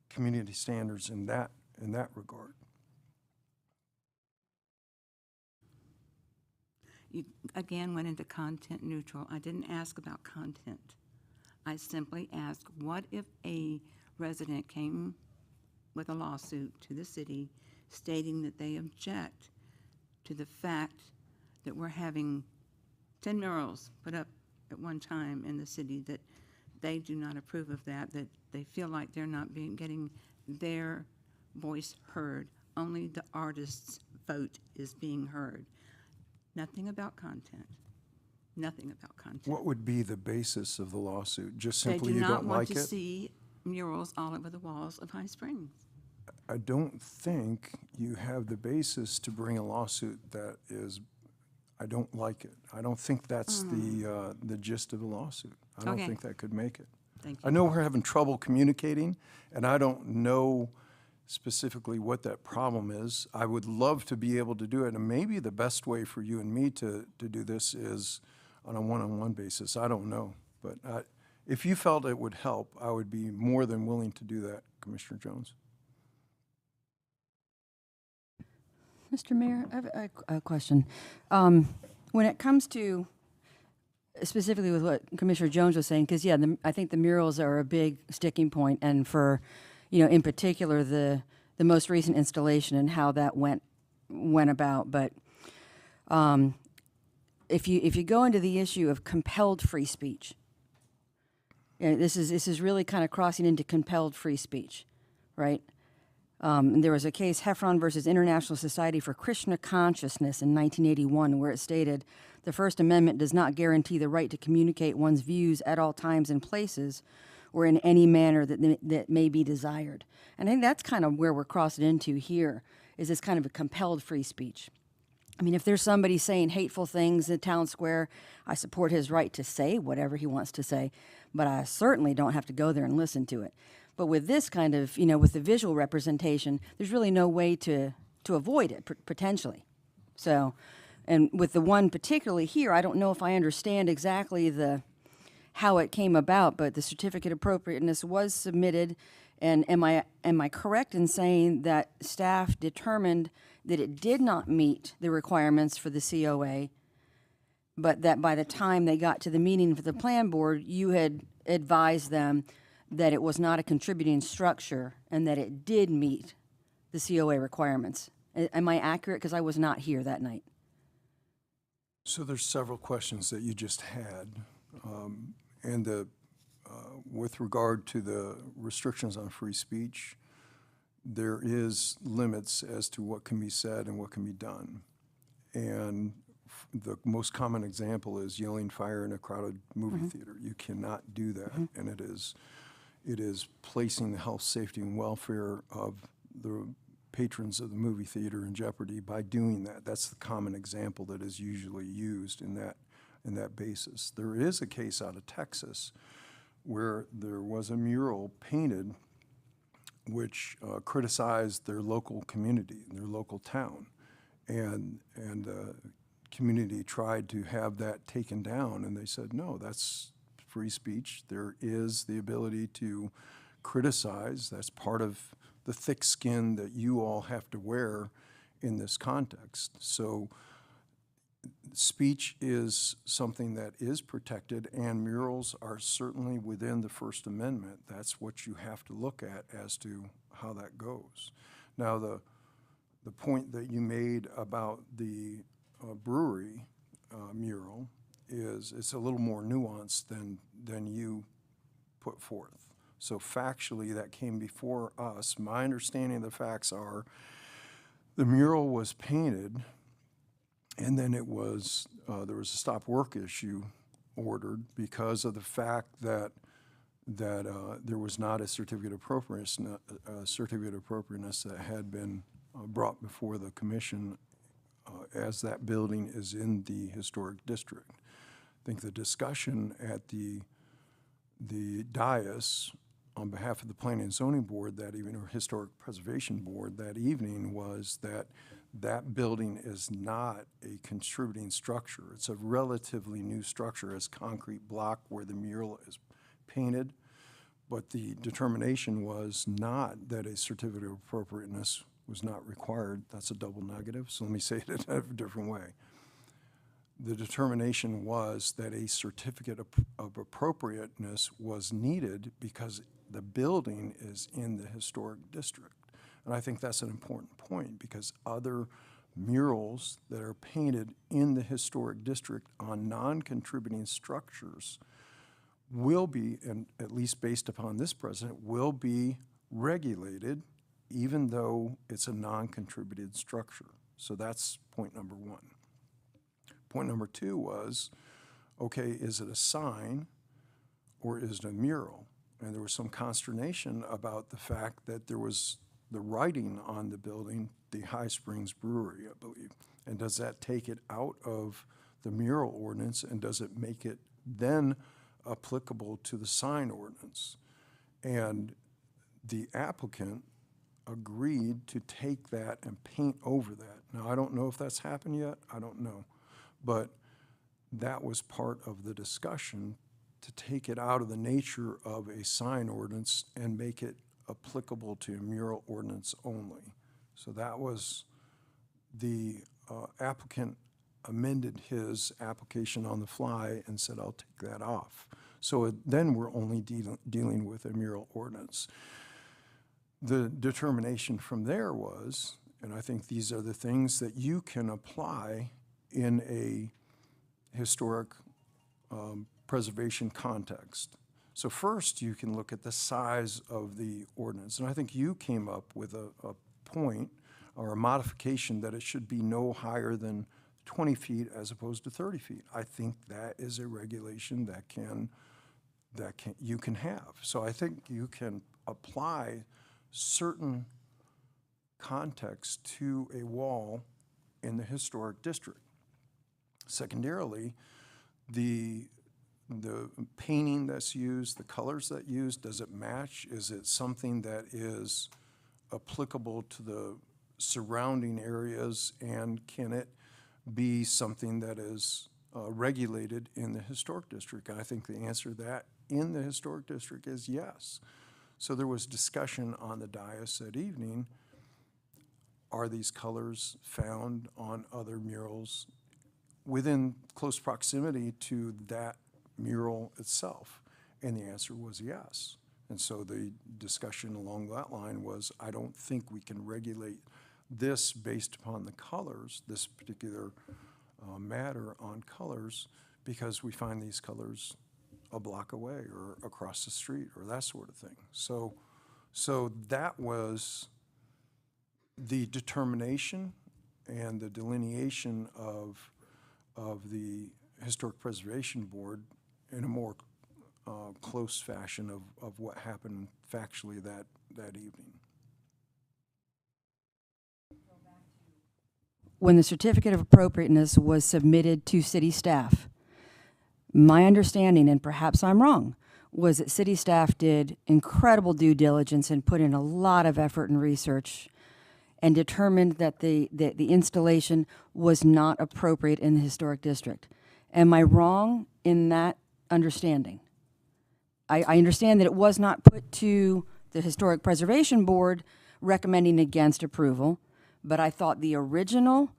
community standards in that regard. You again went into content neutral. I didn't ask about content. I simply asked, what if a resident came with a lawsuit to the city stating that they object to the fact that we're having 10 murals put up at one time in the city, that they do not approve of that they feel like they're not getting their voice heard. Only the artist's vote is being heard. Nothing about content. Nothing about content. What would be the basis of the lawsuit? Just They simply do you not don't want like to it? see murals all over the walls of High Springs. I don't think you have the basis to bring a lawsuit that is, I don't like it. I don't think that's the gist of the lawsuit. I don't Okay. think that could make it. Thank I you. know we're having trouble communicating, and I don't know specifically what that problem is. I would love to be able to do it, and maybe the best way for you and me to do this is on a one-on-one basis. I don't know. But if you felt it would help, I would be more than willing to do that, Commissioner Jones. Mr. Mayor, I have a question. When it comes to, specifically with what Commissioner Jones was saying, because, yeah, I think the murals are a big sticking point, and for, in particular, the most recent installation and how that went about. But if you go into the issue of compelled free speech, this is really kind of crossing into compelled free speech, right? And there was a case, Heffron versus International Society for Krishna Consciousness in 1981, where it stated, the First Amendment does not guarantee the right to communicate one's views at all times and places or in any manner that may be desired. And I think that's kind of where we're crossing into here, is this kind of a compelled free speech. I mean, if there's somebody saying hateful things in town square, I support his right to say whatever he wants to say, but I certainly don't have to go there and listen to it. But with this kind of, with the visual representation, there's really no way to avoid it, potentially. So, and with the one particularly here, I don't know if I understand exactly how it came about, but the certificate of appropriateness was submitted. And am I correct in saying that staff determined that it did not meet the requirements for the COA, but that by the time they got to the meeting for the plan board, you had advised them that it was not a contributing structure and that it did meet the COA requirements? Am I accurate? Because I was not here that night. So there's several questions that you just had. With regard to the restrictions on free speech, there is limits as to what can be said and what can be done. And the most common example is yelling fire in a crowded movie theater. You cannot do that, and it is placing the health, safety, and welfare of the patrons of the movie theater in jeopardy by doing that. That's the common example that is usually used in that basis. There is a case out of Texas where there was a mural painted which criticized their local community, their local town, and the community tried to have that taken down, and they said, no, that's free speech. There is the ability to criticize. That's part of the thick skin that you all have to wear in this context. So speech is something that is protected, and murals are certainly within the First Amendment. That's what you have to look at as to how that goes. Now, the point that you made about the brewery mural is it's a little more nuanced than you put forth. So factually, that came before us. My understanding of the facts are the mural was painted, and then it was there was a stop work issue ordered because of the fact that there was not a certificate of appropriateness that had been brought before the commission as that building is in the historic district. I think the discussion at the dais on behalf of the Planning and Zoning Board that evening, or Historic Preservation Board that evening, was that that building is not a contributing structure. It's a relatively new structure as concrete block where the mural is painted, but the determination was not that a certificate of appropriateness was not required. That's a double negative, so let me say it in a different way. The determination was that a certificate of appropriateness was needed because the building is in the historic district. And I think that's an important point because other murals that are painted in the historic district on non-contributing structures will be, and at least based upon this president, will be regulated even though it's a non-contributed structure. So that's point number one. Point number two was okay, is it a sign or is it a mural? And there was some consternation about the fact that there was the writing on the building, the High Springs Brewery, I believe. And does that take it out of the mural ordinance, and does it make it then applicable to the sign ordinance? And the applicant agreed to take that and paint over that. Now, I don't know if that's happened yet, I don't know. But that was part of the discussion, to take it out of the nature of a sign ordinance and make it applicable to a mural ordinance only. So that was, the applicant amended his application on the fly and said, I'll take that off. So then we're only dealing with a mural ordinance. The determination from there was, and I think these are the things that you can apply in a historic preservation context. So first, you can look at the size of the ordinance. And I think you came up with a point or a modification that it should be no higher than 20 feet as opposed to 30 feet. I think that is a regulation that you can have. So I think you can apply certain context to a wall in the historic district. Secondarily, the painting that's used, the colors that used, does it match? Is it something that is applicable to the surrounding areas, and can it be something that is regulated in the historic district? And I think the answer to that in the historic district is yes. So there was discussion on the dais that evening, are these colors found on other murals within close proximity to that mural itself? And the answer was yes. And so the discussion along that line was, I don't think we can regulate this based upon the colors, this particular matter on colors, because we find these colors a block away or across the street or that sort of thing. So that was the determination and the delineation of the Historic Preservation Board in a more close fashion of what happened factually that evening. When the certificate of appropriateness was submitted to city staff, my understanding, and perhaps I'm wrong, was that city staff did incredible due diligence and put in a lot of effort and research and determined that the installation was not appropriate in the historic district. Am I wrong in that understanding? I understand that it was not put to the Historic Preservation Board recommending against approval, but I thought the original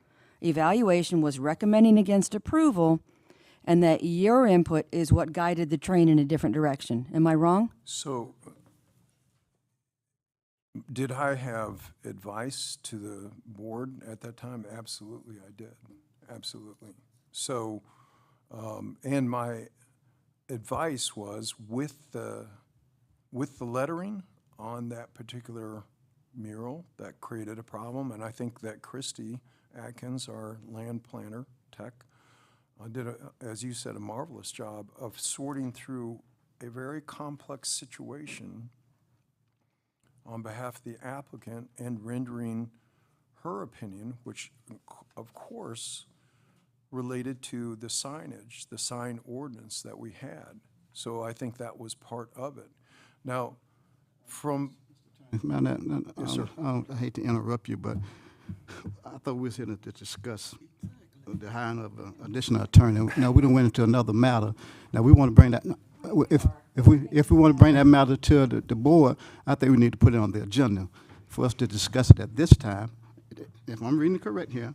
evaluation was recommending against approval, and that your input is what guided the train in a different direction. Am I wrong? So did I have advice to the board at that time? Absolutely, I did. Absolutely. So, and my advice was with the lettering on that particular mural that created a problem, and I think that Christy Atkins, our land planner tech, did, as you said, a marvelous job of sorting through a very complex situation on behalf of the applicant and rendering her opinion, which of course related to the signage, the sign ordinance that we had. So I think that was part of it. Now, from... Yes, sir. I hate to interrupt you, but I thought we was here to discuss the hiring of an additional attorney. Now, we don't went into another matter. Now, we want to bring that, if we want to bring that matter to the board, I think we need to put it on the agenda for us to discuss it at this time. If I'm reading it correct here,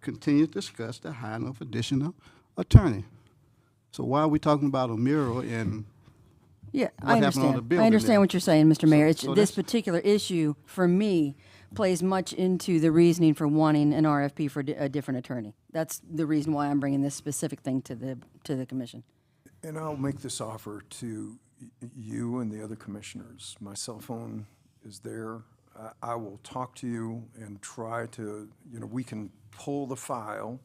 continue to discuss the hiring of additional attorney. So why are we talking about a mural and Yeah, what I happened on the understand. building I understand there? what you're saying, Mr. Mayor. It's, so this that's- particular issue, for me, plays much into the reasoning for wanting an RFP for a different attorney. That's the reason why I'm bringing this specific thing to the commission. And I'll make this offer to you and the other commissioners. My cell phone is there. I will talk to you and try to, we can pull the file,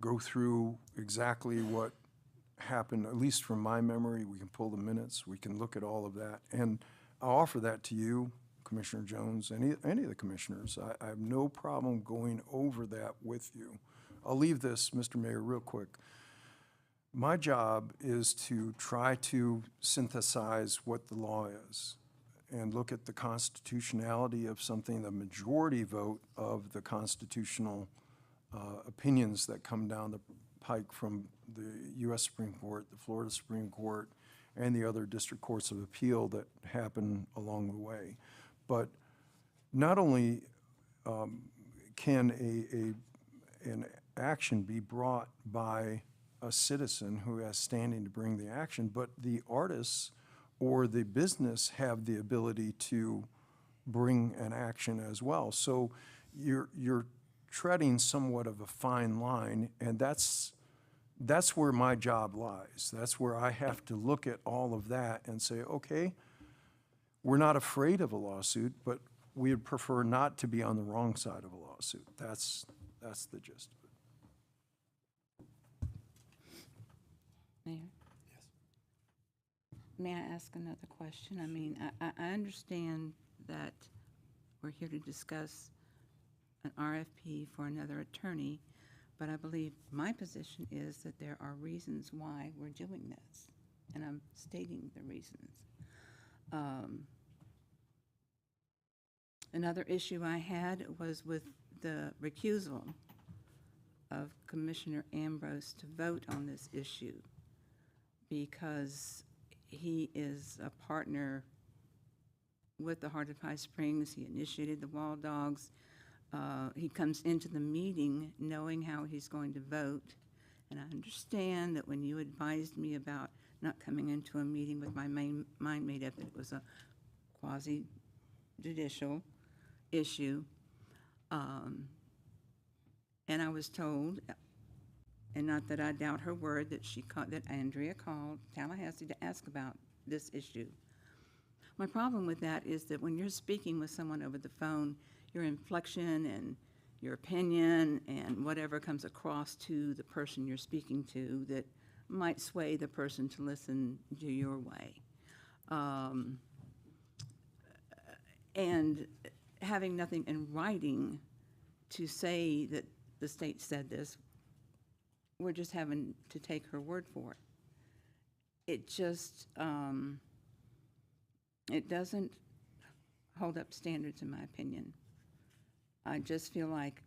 go through exactly what happened, at least from my memory. We can pull the minutes, we can look at all of that. And I'll offer that to you, Commissioner Jones, any of the commissioners. I have no problem going over that with you. I'll leave this, Mr. Mayor, real quick. My job is to try to synthesize what the law is and look at the constitutionality of something, the majority vote of the constitutional opinions that come down the pike from the U.S. Supreme Court, the Florida Supreme Court, and the other district courts of appeal that happen along the way. But not only can an action be brought by a citizen who has standing to bring the action, but the artists or the business have the ability to bring an action as well. So you're treading somewhat of a fine line, and that's where my job lies. That's where I have to look at all of that and say, okay, we're not afraid of a lawsuit, but we would prefer not to be on the wrong side of a lawsuit. That's the gist of it. Mayor? Yes. May I ask another question? I mean, I understand that we're here to discuss an RFP for another attorney, but I believe my position is that there are reasons why we're doing this, and I'm stating the reasons. Another issue I had was with the recusal of Commissioner Ambrose to vote on this issue, because he is a partner with the Heart of High Springs. He initiated the Wall Dogs. He comes into the meeting knowing how he's going to vote. And I understand that when you advised me about not coming into a meeting with my mind made up that it was a quasi-judicial issue. And I was told, and not that I doubt her word, that Andrea called Tallahassee to ask about this issue. My problem with that is that when you're speaking with someone over the phone, your inflection and your opinion and whatever comes across to the person you're speaking to that might sway the person to listen to your way. And having nothing in writing to say that the state said this, we're just having to take her word for it. It just, it doesn't hold up standards in my opinion. I just feel like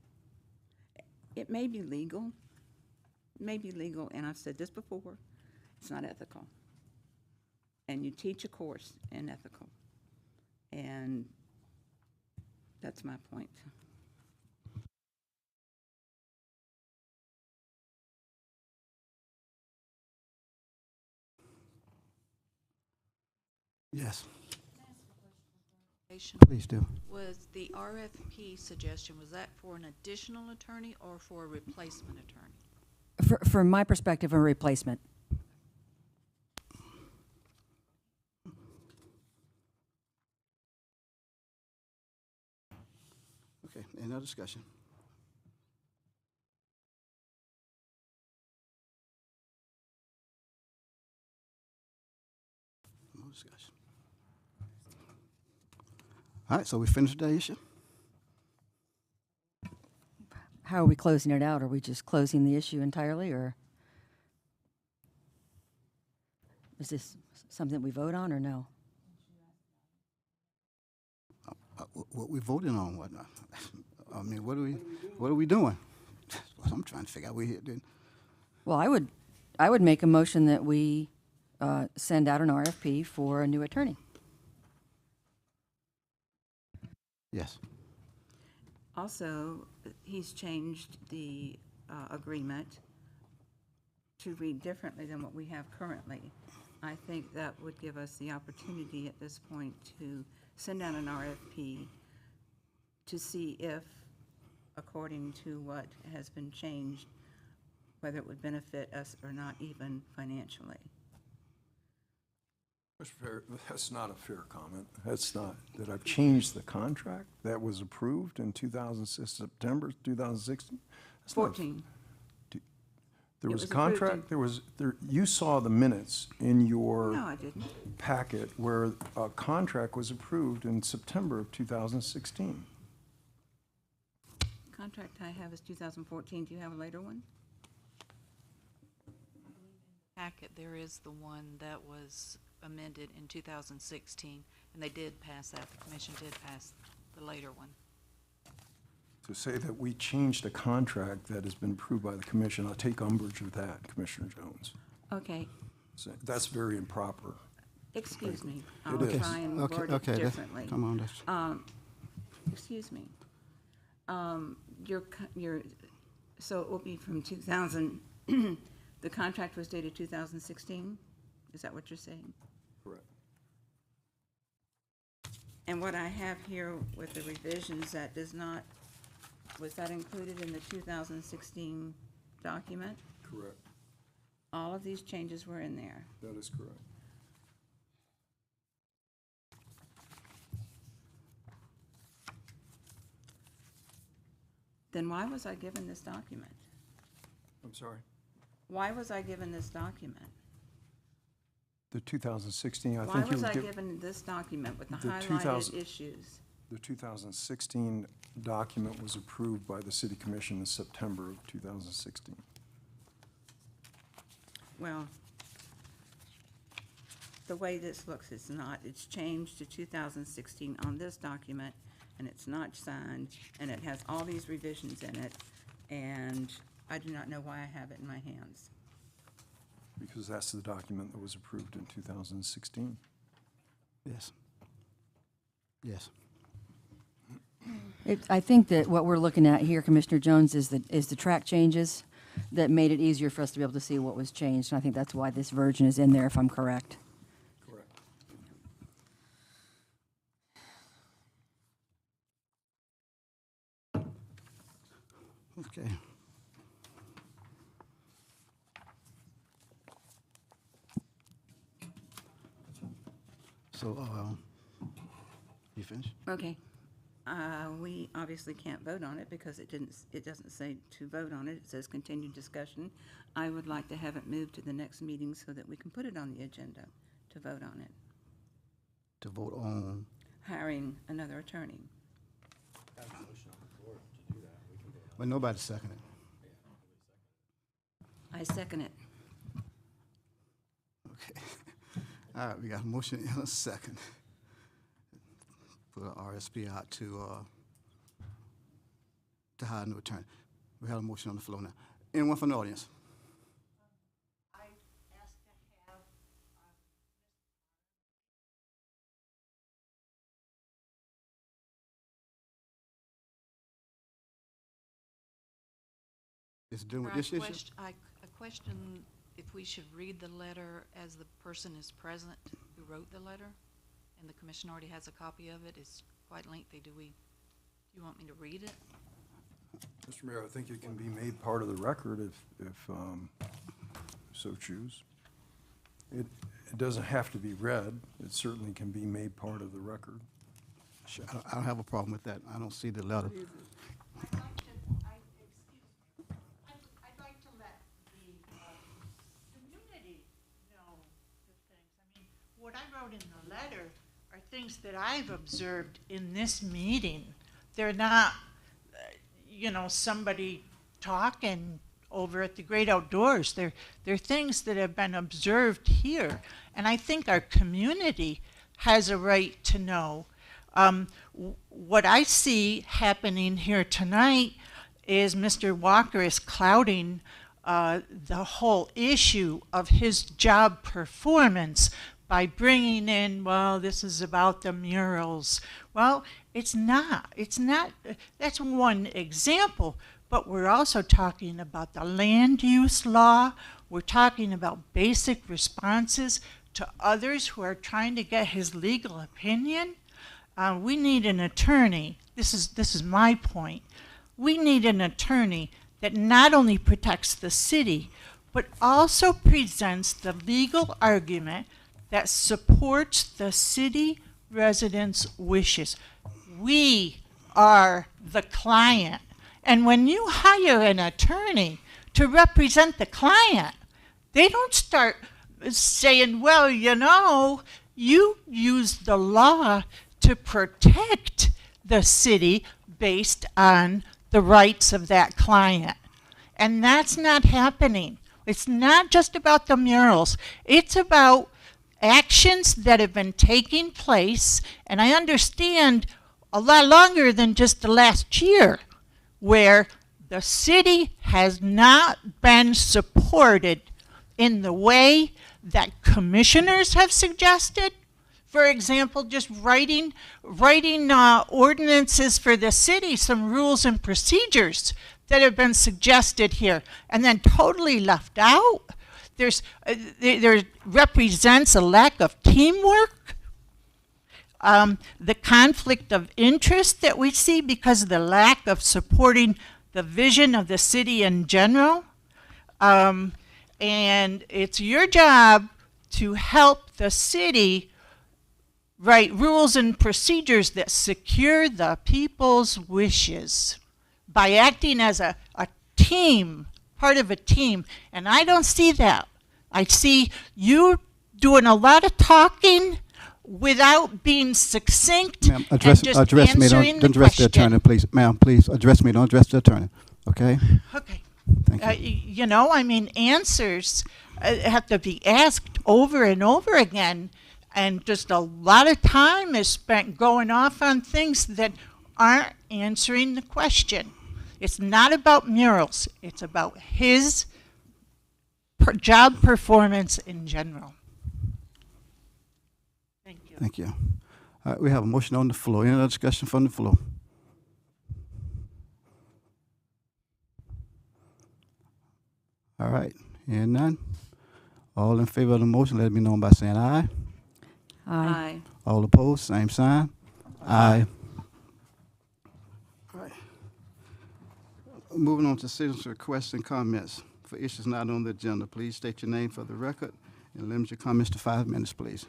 it may be legal, and I've said this before, it's not ethical. And you teach a course in ethical, and that's my point. Yes, Clarification. please do. Was the RFP suggestion, was that for an additional attorney or for a replacement attorney? From my perspective, a replacement. Okay, any other discussion? No discussion. All right, so we finished the issue? How are we closing it out? Are we just closing the issue entirely, or is this something we vote on, or no? What we voting on, what? I mean, what are we doing? That's what I'm trying to figure out. We here did. Well, I would make a motion that we send out an RFP for a new attorney. Yes. Also, he's changed the agreement to read differently than what we have currently. I think that would give us the opportunity at this point to send out an RFP to see if, according to what has been changed, whether it would benefit us or not, even financially. That's not a fair comment. That's not, that I've changed the contract that was approved in September 2016? That's not- 14. There It was a was approved contract, you saw the minutes in your No, I didn't. packet where a contract was approved in September of 2016. Contract I have is 2014. Do you have a later one? Packet, there is the one that was amended in 2016, and they did pass that. The commission did pass the later one. To say that we changed a contract that has been approved by the commission, I'll take umbrage with that, Commissioner Jones. Okay, So that's very improper. excuse me. It I'll is. try and word it Okay, differently. come on, that's, Excuse me. So it will be from 2000, the contract was dated 2016? Is that what you're saying? Correct. And what I have here with the revisions, that does not, was that included in the 2016 document? Correct. All of these changes were in there. That is correct. Then why was I given this document? I'm sorry? Why was I given this document? The 2016, I Why think you was were I given, given this document with the The highlighted 2000 issues? the 2016 document was approved by the city commission in September of 2016. Well, the way this looks, it's not. It's changed to 2016 on this document, and it's not signed, and it has all these revisions in it, and I do not know why I have it in my hands. Because that's the document that was approved in 2016. yes. Yes. I think that what we're looking at here, Commissioner Jones, is the track changes that made it easier for us to be able to see what was changed. And I think that's why this version is in there, if I'm correct. Correct. Okay. So, you finished? Okay. We obviously can't vote on it because it doesn't say to vote on it. It says continued discussion. I would like to have it moved to the next meeting so that we can put it on the agenda to vote on it, To vote on, hiring another attorney. but nobody seconded. I second it. Okay. All right, we got a motion and a second. Put an RSP out to hire a new attorney. We have a motion on the floor now. Anyone from the audience? Is it dealing with this issue? I question if we should read the letter as the person is present who wrote the letter, and the commission already has a copy of it. It's quite lengthy. Do you want me to read it? Mr. Mayor, I think it can be made part of the record if so choose. It doesn't have to be read. It certainly can be made part of the record. Sure, I don't have a problem with that. I don't see the letter. I'd like to let the community know the things. I mean, what I wrote in the letter are things that I've observed in this meeting. They're not, somebody talking over at the great outdoors. They're things that have been observed here. And I think our community has a right to know. What I see happening here tonight is Mr. Walker is clouding the whole issue of his job performance by bringing in, well, this is about the murals. Well, it's not. That's one example. But we're also talking about the land use law. We're talking about basic responses to others who are trying to get his legal opinion. We need an attorney. This is my point. We need an attorney that not only protects the city, but also presents the legal argument that supports the city residents' wishes. We are the client. And when you hire an attorney to represent the client. They don't start saying, well, you know, you use the law to protect the city based on the rights of that client. And that's not happening. It's not just about the murals. It's about actions that have been taking place, and I understand a lot longer than just the last year, where the city has not been supported in the way that commissioners have suggested. For example, just writing ordinances for the city, some rules and procedures that have been suggested here, and then totally left out. There represents a lack of teamwork, the conflict of interest that we see because of the lack of supporting the vision of the city in general. And it's your job to help the city write rules and procedures that secure the people's wishes by acting as a team, part of a team. And I don't see that. I see you doing a lot of talking without being succinct. Ma'am, and address just me. answering Don't address the question. attorney, please. Ma'am, please address me. Don't address the attorney. Okay? Okay. Thank you. You know, I mean, answers have to be asked over and over again, and just a lot of time is spent going off on things that aren't answering the question. It's not about murals. It's about his job performance in general. Thank you. Thank you. All right, we have a motion on the floor. Any other discussion from the floor? All right, hearing none. All in favor of the motion, let it be known by saying aye. Aye. All opposed, same sign. Aye. All right. Moving on to citizens' requests and comments for issues not on the agenda. Please state your name for the record and limit your comments to 5 minutes, please.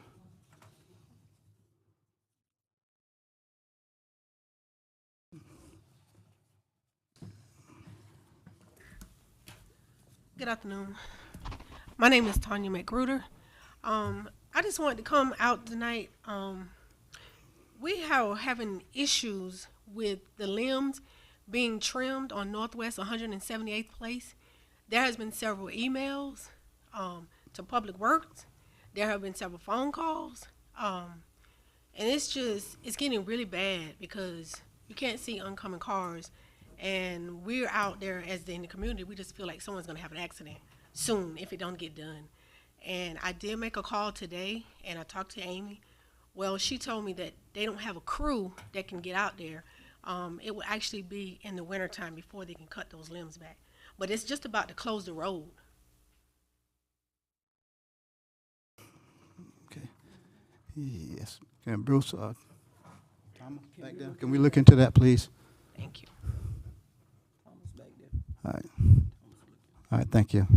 Good afternoon. My name is Tanya McGruder. I just wanted to come out tonight. We are having issues with the limbs being trimmed on Northwest 178th Place. There has been several emails to Public Works. There have been several phone calls. And it's getting really bad because you can't see oncoming cars. And we're out there in the community, we just feel like someone's gonna have an accident soon if it don't get done. And I did make a call today, and I talked to Amy. Well, she told me that they don't have a crew that can get out there. It will actually be in the wintertime before they can cut those limbs back. But it's just about to close the road. Okay. Yes. Okay, Bruce, Thomas, back there. Can we look into that, please? Thank you. All right. All right, thank you.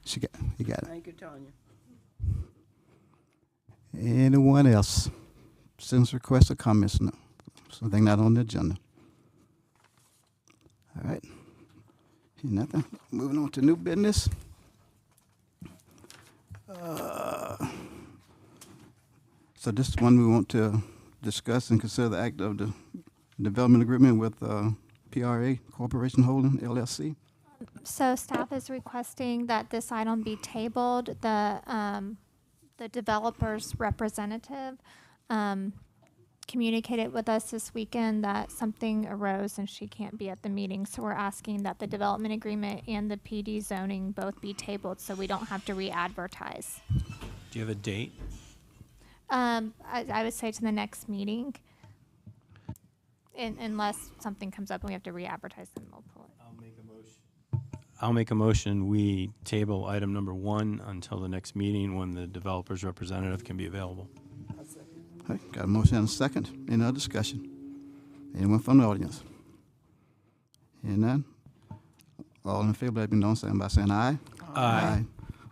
You got it. Thank you, Tanya. Anyone else? Citizens' requests or comments? No. Something not on the agenda. All right. Nothing. Moving on to new business. So this is one we want to discuss and consider the act of the development agreement with CRA Corporation Holding, LLC. So staff is requesting that this item be tabled. The developer's representative communicated with us this weekend that something arose and she can't be at the meeting. So we're asking that the development agreement and the PD zoning both be tabled so we don't have to re-advertise. Do you have a date? I would say to the next meeting. Unless something comes up and we have to re-advertise, then we'll pull it. I'll make a motion, we table item number 1 until the next meeting when the developer's representative can be available. All right, got a motion and a second. Any other discussion? Anyone from the audience? Hearing none? All in favor, let it be known by saying aye. Aye.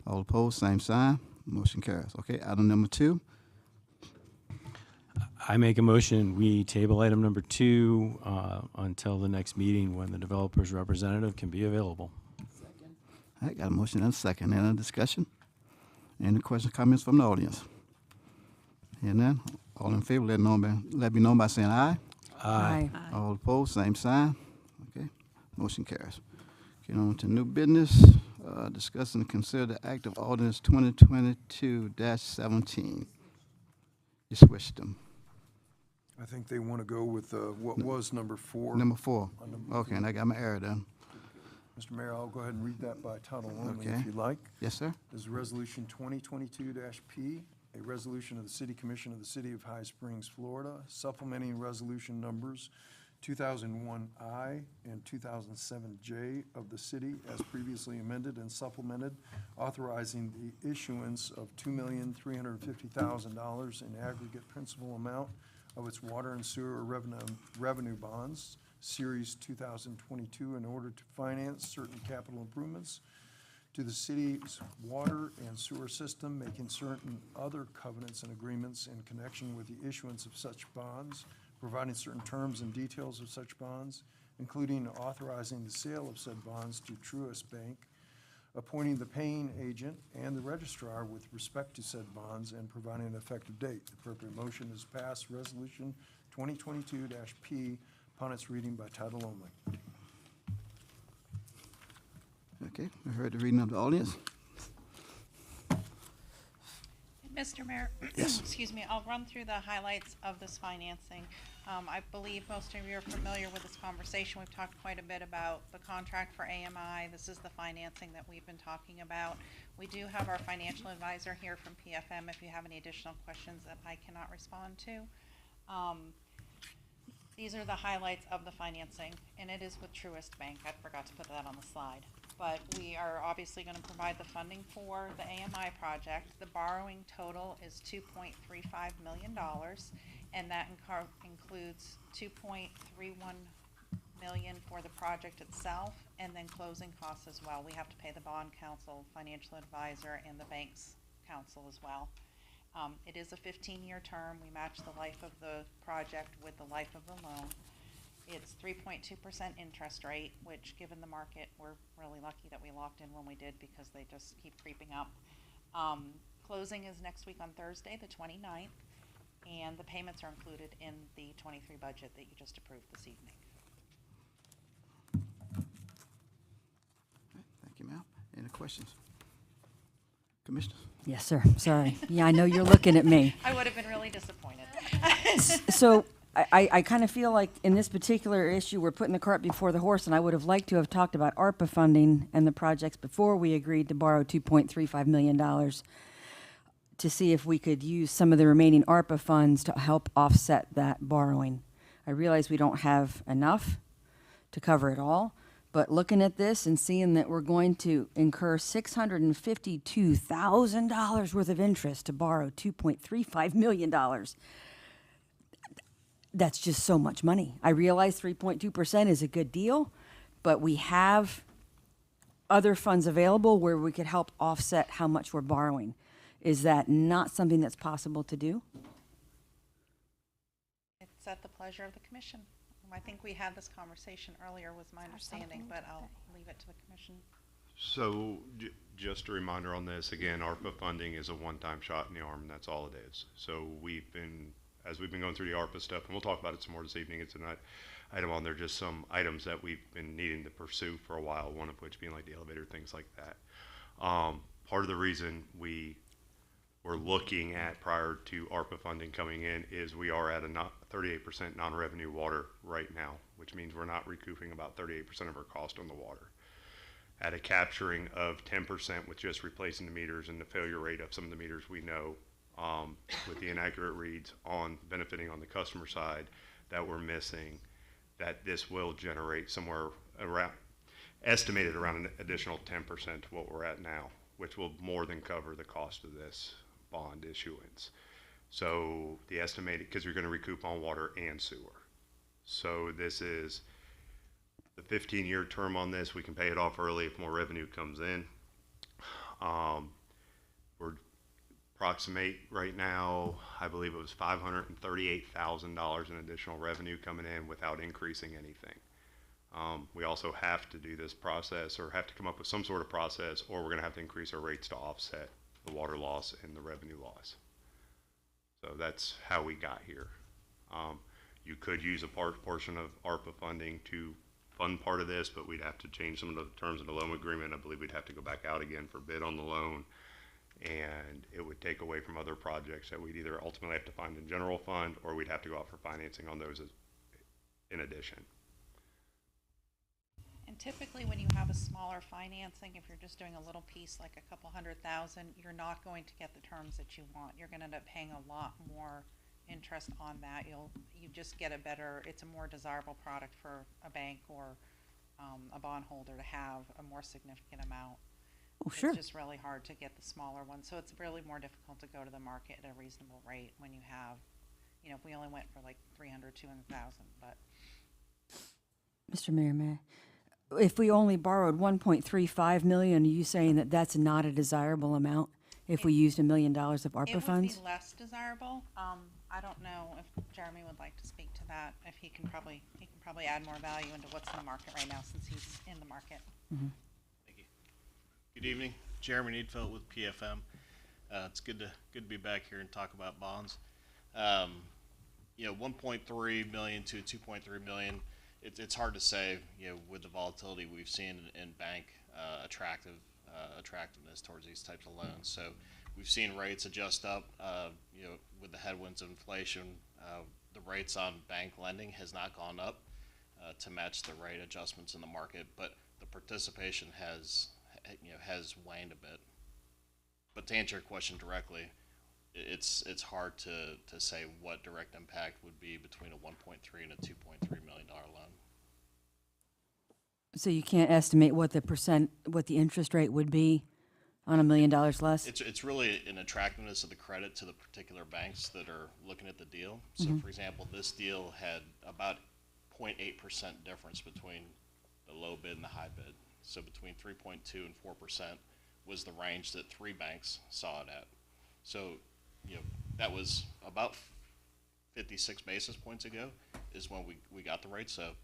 All opposed, same sign. Motion carries. Okay, item number 2. I make a motion, we table item number 2 until the next meeting when the developer's representative can be available. All right, got a motion and a second. Any discussion? Any questions, comments from the audience? Hearing none, all in favor, let me know by saying aye. Aye. All opposed, same sign. Okay, motion carries. Get on to new business. Discuss and consider the act of ordinance 2022-17. Just switched them. I think they want to go with what was number 4. Number 4. On number Okay, and I got my error done. Mr. Mayor, I'll go ahead and read that by title only Okay. if you like. Yes, sir. This is Resolution 2022-P, a resolution of the City Commission of the City of High Springs, Florida, supplementing resolution numbers 2001I and 2007J of the city as previously amended and supplemented, authorizing the issuance of $2,350,000 in aggregate principal amount of its water and sewer revenue bonds, Series 2022, in order to finance certain capital improvements to the city's water and sewer system, making certain other covenants and agreements in connection with the issuance of such bonds, providing certain terms and details of such bonds, including authorizing the sale of said bonds to Truist Bank, appointing the paying agent and the registrar with respect to said bonds, and providing an effective date. The appropriate motion is pass Resolution 2022-P upon its reading by title only. Okay, we heard the reading of the audience. Mr. Mayor, excuse me, I'll run through the highlights of this financing. I believe most of you are familiar with this conversation. We've talked quite a bit about the contract for AMI. This is the financing that we've been talking about. We do have our financial advisor here from PFM if you have any additional questions that I cannot respond to. These are the highlights of the financing, and it is with Truist Bank. I forgot to put that on the slide. But we are obviously going to provide the funding for the AMI project. The borrowing total is $2.35 million, and that includes $2.31 million for the project itself, and then closing costs as well. We have to pay the bond counsel, financial advisor, and the bank's counsel as well. It is a 15-year term. We match the life of the project with the life of the loan. It's 3.2% interest rate, which given the market, we're really lucky that we locked in when we did because they just keep creeping up. Closing is next week on Thursday, the 29th, and the payments are included in the 23 budget that you just approved this evening. Thank you, ma'am. Any questions? Commissioner? Yes, sir. Sorry. Yeah, I know you're looking at me. I would have been really disappointed. So I kind of feel like in this particular issue, we're putting the cart before the horse, and I would have liked to have talked about ARPA funding and the projects before we agreed to borrow $2.35 million to see if we could use some of the remaining ARPA funds to help offset that borrowing. I realize we don't have enough to cover it all, but looking at this and seeing that we're going to incur $652,000 worth of interest to borrow $2.35 million, that's just so much money. I realize 3.2% is a good deal, but we have other funds available where we could help offset how much we're borrowing. Is that not something that's possible to do? It's at the pleasure of the commission. I think we had this conversation earlier, was my understanding, but I'll leave it to the commission. So just a reminder on this, again, ARPA funding is a one-time shot in the arm, and that's all it is. So as we've been going through the ARPA stuff, and we'll talk about it some more this evening, it's an item on there, just some items that we've been needing to pursue for a while, one of which being like the elevator, things like that. Part of the reason we were looking at prior to ARPA funding coming in is we are at a 38% non-revenue water right now, which means we're not recouping about 38% of our cost on the water. At a capturing of 10% with just replacing the meters and the failure rate of some of the meters we know, with the inaccurate reads on benefiting on the customer side that we're missing, that this will generate somewhere around, estimated around an additional 10% to what we're at now, which will more than cover the cost of this bond issuance. So the estimated, because you're going to recoup on water and sewer. So this is the 15-year term on this. We can pay it off early if more revenue comes in. We're approximate right now, I believe it was $538,000 in additional revenue coming in without increasing anything. We also have to do this process, or have to come up with some sort of process, or we're going to have to increase our rates to offset the water loss and the revenue loss. So that's how we got here. You could use a portion of ARPA funding to fund part of this, but we'd have to change some of the terms of the loan agreement. I believe we'd have to go back out again for bid on the loan, and it would take away from other projects that we'd either ultimately have to find in general fund, or we'd have to go out for financing on those in addition. And typically, when you have a smaller financing, if you're just doing a little piece like a couple $100,000, you're not going to get the terms that you want. You're gonna end up paying a lot more interest on that. You just get a better, it's a more desirable product for a bank or a bondholder to have a more significant amount. Oh, sure. It's just really hard to get the smaller one, so it's really more difficult to go to the market at a reasonable rate when you have, if we only went for like 300, 200,000, but. Mr. Mayor, may I? If we only borrowed 1.35 million, are you saying that that's not a desirable amount if we used $1 million of ARPA funds? It would be less desirable. I don't know if Jeremy would like to speak to that, if he can probably add more value into what's in the market right now since he's in the market. Thank you. Good evening, Jeremy Needfeld with PFM. It's good to be back here and talk about bonds. 1.3 million to 2.3 million. It's hard to say, with the volatility we've seen in bank attractiveness towards these types of loans. So we've seen rates adjust up, with the headwinds of inflation. The rates on bank lending has not gone up to match the rate adjustments in the market, but the participation has waned a bit. But to answer your question directly, it's hard to say what direct impact would be between a 1.3 and a $2.3 million loan. So you can't estimate what the interest rate would be on $1 million less? It's really an attractiveness of the credit to the particular banks that are looking at the deal. So, for example, this deal had about 0.8% difference between the low bid and the high bid. So between 3.2 and 4% was the range that 3 banks saw it at. So, that was about 56 basis points ago is when we got the rate. So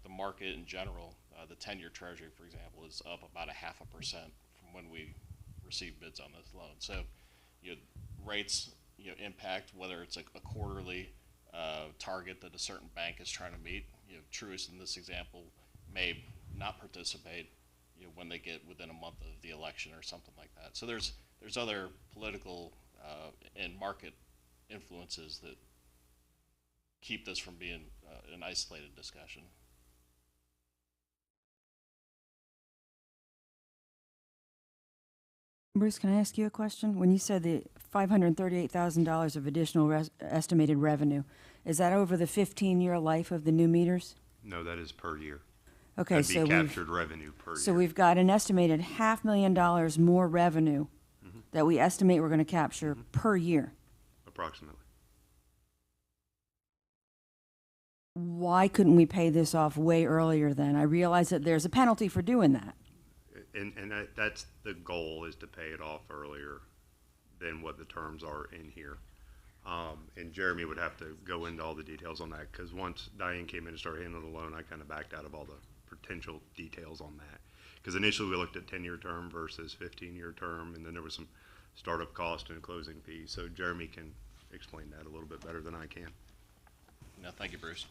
the market in general, the 10-year treasury, for example, is up about 0.5% from when we received bids on this loan. So, rates, impact whether it's a quarterly target that a certain bank is trying to meet. Truist in this example may not participate, when they get within a month of the election or something like that. So there's other political and market influences that keep this from being an isolated discussion. Bruce, can I ask you a question? When you said the $538,000 of additional estimated revenue, is that over the 15-year life of the new meters? No, that is per year. Okay, That'd so be captured revenue per year. So we've got an estimated $500,000 more revenue that we estimate we're going to capture per year. Approximately. Why couldn't we pay this off way earlier then? I realize that there's a penalty for doing that. And that's the goal, is to pay it off earlier than what the terms are in here. And Jeremy would have to go into all the details on that, because once Diane came in and started handling the loan, I kind of backed out of all the potential details on that. Because initially we looked at 10-year term versus 15-year term, and then there was some startup cost and closing fees. So Jeremy can explain that a little bit better than I can. No, thank you, Bruce.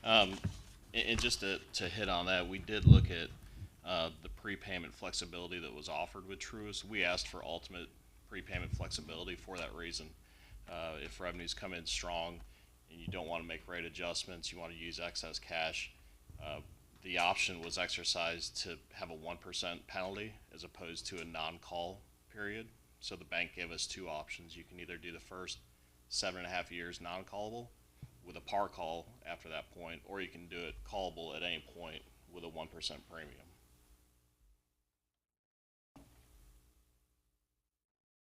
And just to hit on that, we did look at the prepayment flexibility that was offered with Truist. We asked for ultimate prepayment flexibility for that reason. If revenues come in strong and you don't want to make rate adjustments, you want to use excess cash, the option was exercised to have a 1% penalty as opposed to a non-call period. So the bank gave us 2 options. You can either do the first 7.5 years non-callable with a par call after that point, or you can do it callable at any point with a 1% premium.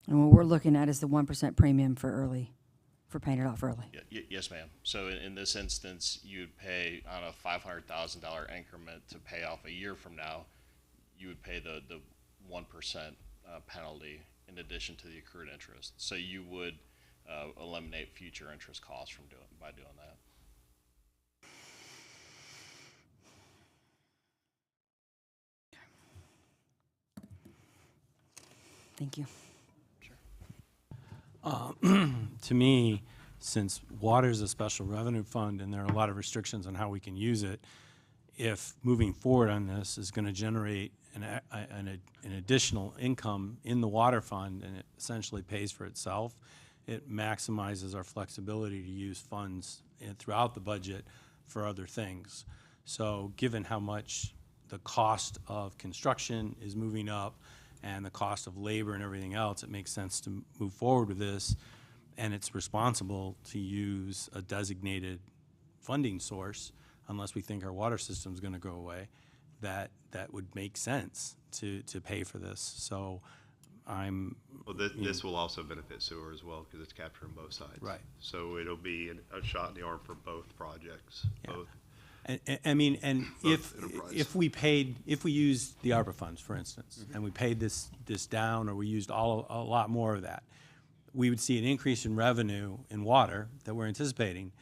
And what we're looking at is the 1% premium for paying it off early. Yes, ma'am. So in this instance, you'd pay on a $500,000 increment to pay off a year from now. You would pay the 1% penalty in addition to the accrued interest. So you would eliminate future interest costs by doing that. Thank you. To me, since water is a special revenue fund and there are a lot of restrictions on how we can use it, if moving forward on this is going to generate an additional income in the water fund and it essentially pays for itself, it maximizes our flexibility to use funds throughout the budget for other things. So given how much the cost of construction is moving up and the cost of labor and everything else, it makes sense to move forward with this. And it's responsible to use a designated funding source, unless we think our water system is going to go away, that would make sense to pay for this. So Well, this will also benefit sewer as well because it's capturing both sides. Right. So it'll be a shot in the arm for both projects, both. I mean, and Both enterprise. if we used the ARPA funds, for instance, and we paid this down, or we used a lot more of that, we would see an increase in revenue in water that we're anticipating,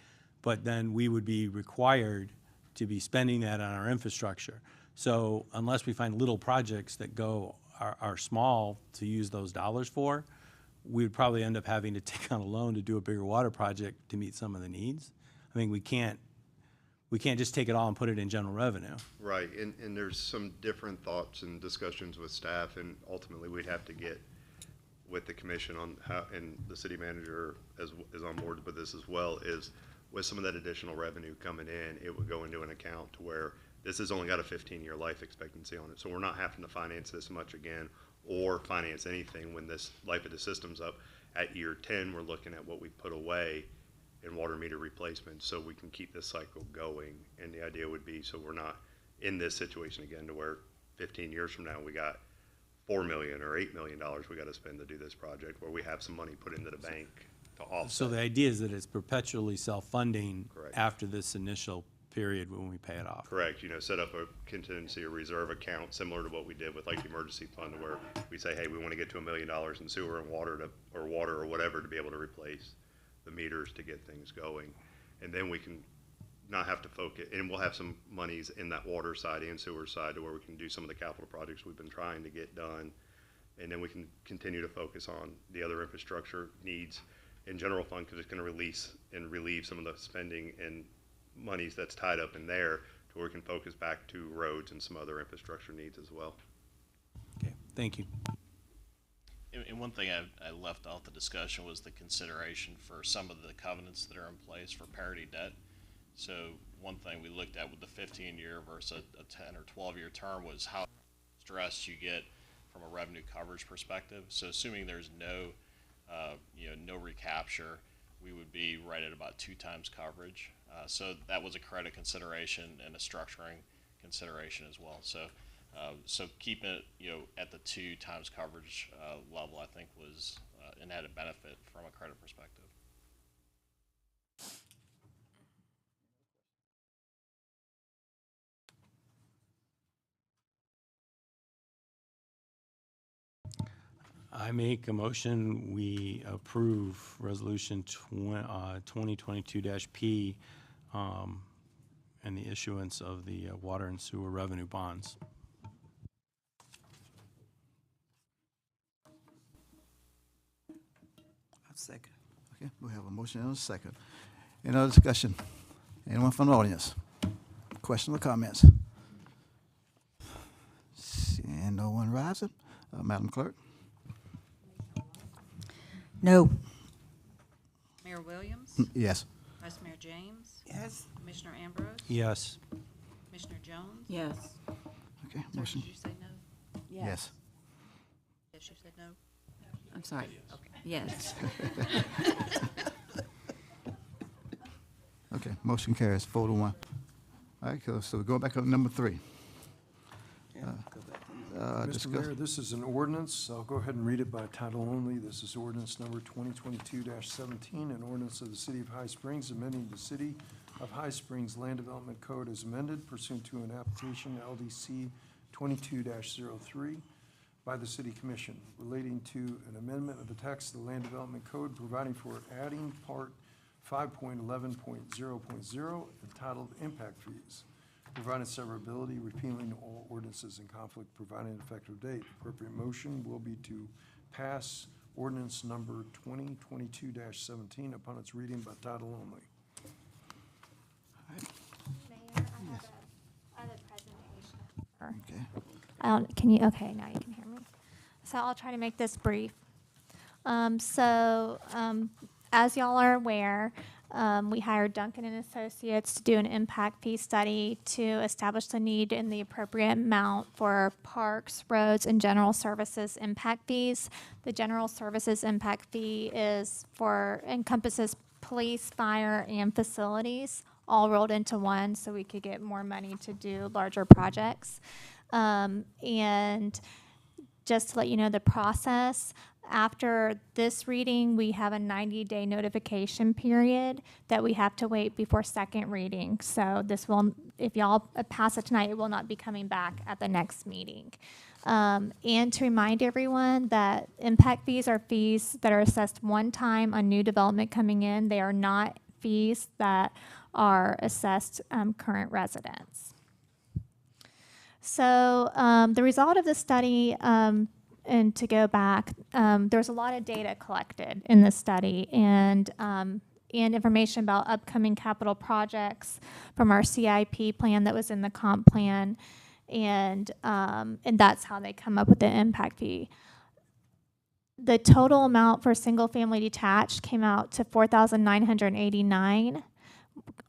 but then we would be required to be spending that on our infrastructure. So unless we find little projects that are small to use those dollars for, we would probably end up having to take on a loan to do a bigger water project to meet some of the needs. I mean, we can't just take it all and put it in general revenue. Right, and there's some different thoughts and discussions with staff, and ultimately we'd have to get with the commission on how, and the city manager is on board with this as well, is with some of that additional revenue coming in, it would go into an account to where this has only got a 15-year life expectancy on it. So we're not having to finance this much again or finance anything when this life of the system's up. At year 10, we're looking at what we put away in water meter replacement so we can keep this cycle going. And the idea would be so we're not in this situation again to where 15 years from now we got $4 million or $8 million we got to spend to do this project, where we have some money put into the bank to offset. So the idea is that it's perpetually self-funding Correct. after this initial period when we pay it off. Correct. You know, set up a contingency or reserve account similar to what we did with like the emergency fund, where we say, hey, we want to get to $1 million in sewer and water or whatever to be able to replace the meters to get things going. And then we can not have to focus, and we'll have some monies in that water side and sewer side to where we can do some of the capital projects we've been trying to get done. And then we can continue to focus on the other infrastructure needs in general fund, because it's going to release and relieve some of the spending and monies that's tied up in there to where we can focus back to roads and some other infrastructure needs as well. Okay, thank you. And one thing I left off the discussion was the consideration for some of the covenants that are in place for parity debt. So one thing we looked at with the 15-year versus a 10 or 12-year term was how stressed you get from a revenue coverage perspective. So assuming there's no recapture, we would be right at about 2 times coverage. So that was a credit consideration and a structuring consideration as well. So keeping it, at the 2 times coverage level, I think was an added benefit from a credit perspective. I make a motion, we approve resolution 2022-P and the issuance of the water and sewer revenue bonds. Second. Okay, we have a motion and a second. Any other discussion? Anyone from the audience? Questions or comments? Seeing no one rising, Madam Clerk? No. Mayor Williams? Yes. Vice Mayor James? Yes. Commissioner Ambrose? Yes. Commissioner Jones? Yes. Okay, Sir, motion. did you say no? Yes. Yes, you said no? I'm sorry. Yes. Okay, motion carries 4-1. All right, so we're going back up to number 3. Mr. Mayor, this is an ordinance. I'll go ahead and read it by title only. This is ordinance number 2022-17, an ordinance of the City of High Springs amending the City of High Springs Land Development Code as amended pursuant to an application LDC 22-03 by the City Commission relating to an amendment of the text of the Land Development Code providing for adding Part 5.11.0.0 entitled Impact Fees, providing severability, repealing all ordinances in conflict, providing an effective date. Appropriate motion will be to pass ordinance number 2022-17 upon its reading by title only. Mayor, I have a presentation. Okay. Can you, okay, now you can hear me. So I'll try to make this brief. As y'all are aware, we hired Duncan and Associates to do an impact fee study to establish the need and the appropriate amount for parks, roads, and general services impact fees. The general services impact fee encompasses police, fire, and facilities all rolled into one, so we could get more money to do larger projects. And just to let you know the process, after this reading, we have a 90-day notification period that we have to wait before second reading. So this will, if y'all pass it tonight, it will not be coming back at the next meeting. And to remind everyone that impact fees are fees that are assessed one time on new development coming in. They are not fees that are assessed current residents. So the result of the study, and to go back, there's a lot of data collected in this study, and information about upcoming capital projects from our CIP plan that was in the comp plan, and that's how they come up with the impact fee. The total amount for single-family detached came out to $4,989.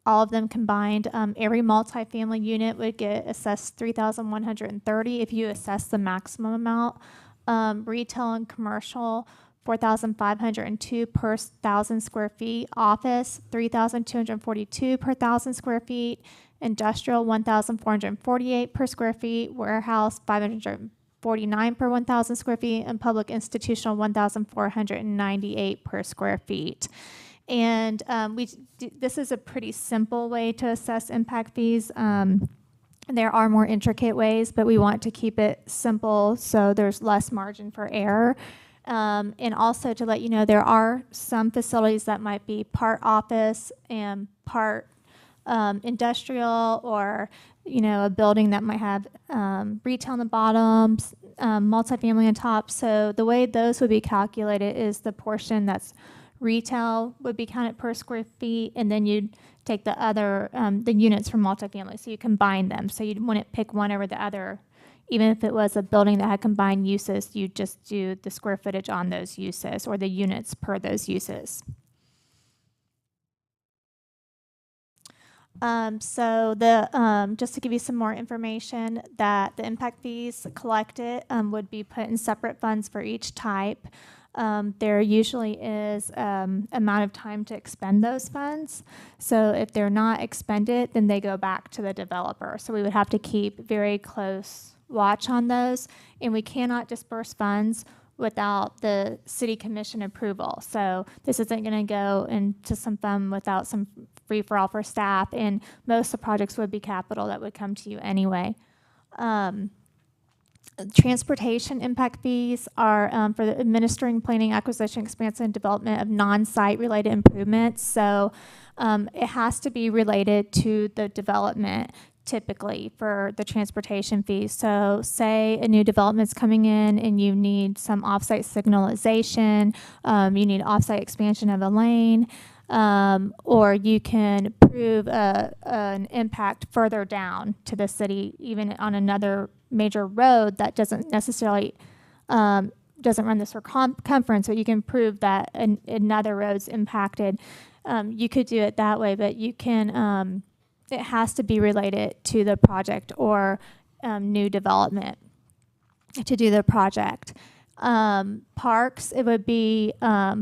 All of them combined. Every multifamily unit would get assessed $3,130 if you assess the maximum amount. Retail and commercial, $4,502 per 1,000 square feet. Office, $3,242 per 1,000 square feet. Industrial, $1,448 per square feet. Warehouse, $549 per 1,000 square feet. And public institutional, $1,498 per square feet. And this is a pretty simple way to assess impact fees. There are more intricate ways, but we want to keep it simple so there's less margin for error. And also to let you know, there are some facilities that might be part office and part industrial, or a building that might have retail on the bottom, multifamily on top. So the way those would be calculated is the portion that's retail would be counted per square feet, and then you'd take the other, the units from multifamily, so you combine them. So you wouldn't pick one over the other. Even if it was a building that had combined uses, you just do the square footage on those uses or the units per those uses. Just to give you some more information, that the impact fees collected would be put in separate funds for each type. There usually is amount of time to expend those funds. So if they're not expended, then they go back to the developer. So we would have to keep very close watch on those, and we cannot disperse funds without the city commission approval. So this isn't going to go into some fund without some free-for-all for staff, and most of the projects would be capital that would come to you anyway. Transportation impact fees are for the administering, planning, acquisition, expansion, and development of non-site related improvements. So it has to be related to the development typically for the transportation fees. So say a new development's coming in and you need some offsite signalization, you need offsite expansion of a lane, or you can prove an impact further down to the city, even on another major road that doesn't necessarily doesn't run the circumference, but you can prove that another road's impacted. You could do it that way, but you can it has to be related to the project or new development to do the project. Parks, it would be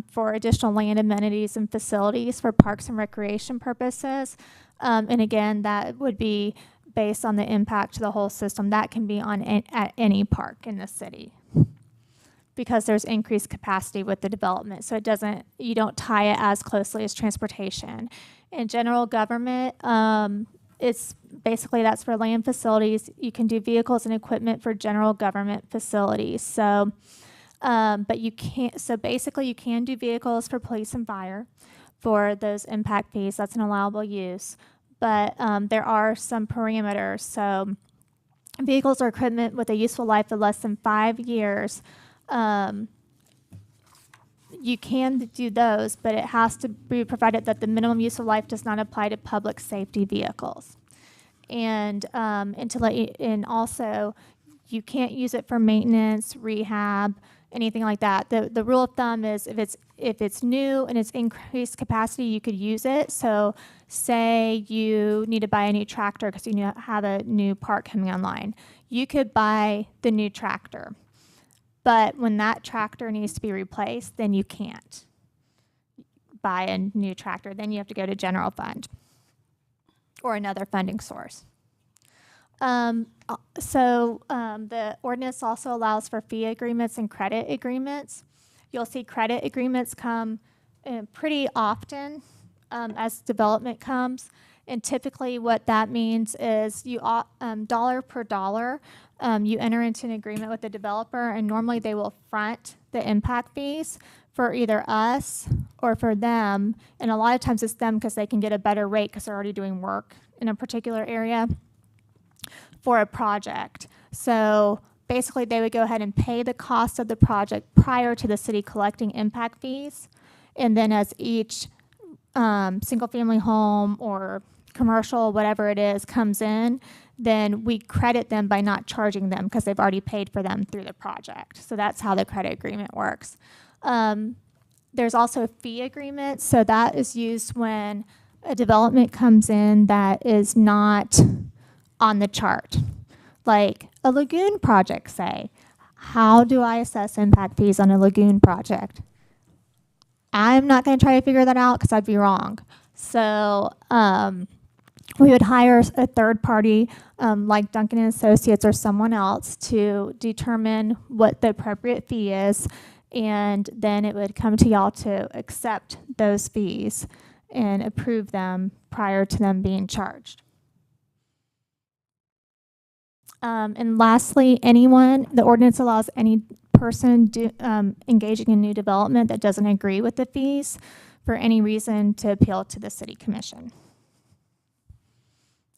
for additional land amenities and facilities for parks and recreation purposes. And again, that would be based on the impact to the whole system. That can be on at any park in the city, because there's increased capacity with the development. So you don't tie it as closely as transportation. In general government, it's basically, that's for land facilities. You can do vehicles and equipment for general government facilities. So, but you can't, so basically you can do vehicles for police and fire for those impact fees. That's an allowable use. But there are some parameters. So vehicles or equipment with a useful life of less than 5 years you can do those, but it has to be provided that the minimum useful life does not apply to public safety vehicles. And and also, you can't use it for maintenance, rehab, anything like that. The rule of thumb is if it's new and it's increased capacity, you could use it. So say you need to buy a new tractor because you have a new park coming online. You could buy the new tractor. But when that tractor needs to be replaced, then you can't buy a new tractor. Then you have to go to general fund or another funding source. The ordinance also allows for fee agreements and credit agreements. You'll see credit agreements come pretty often as development comes. And typically what that means is you dollar per dollar, you enter into an agreement with the developer, and normally they will front the impact fees for either us or for them. And a lot of times it's them because they can get a better rate because they're already doing work in a particular area for a project. So basically they would go ahead and pay the cost of the project prior to the city collecting impact fees. And then as each single family home or commercial, whatever it is, comes in, then we credit them by not charging them because they've already paid for them through the project. So that's how the credit agreement works. There's also a fee agreement. So that is used when a development comes in that is not on the chart. Like a lagoon project, say. How do I assess impact fees on a lagoon project? I'm not going to try to figure that out because I'd be wrong. So we would hire a third party like Duncan and Associates or someone else to determine what the appropriate fee is, and then it would come to y'all to accept those fees and approve them prior to them being charged. And lastly, the ordinance allows any person engaging in new development that doesn't agree with the fees for any reason to appeal to the city commission.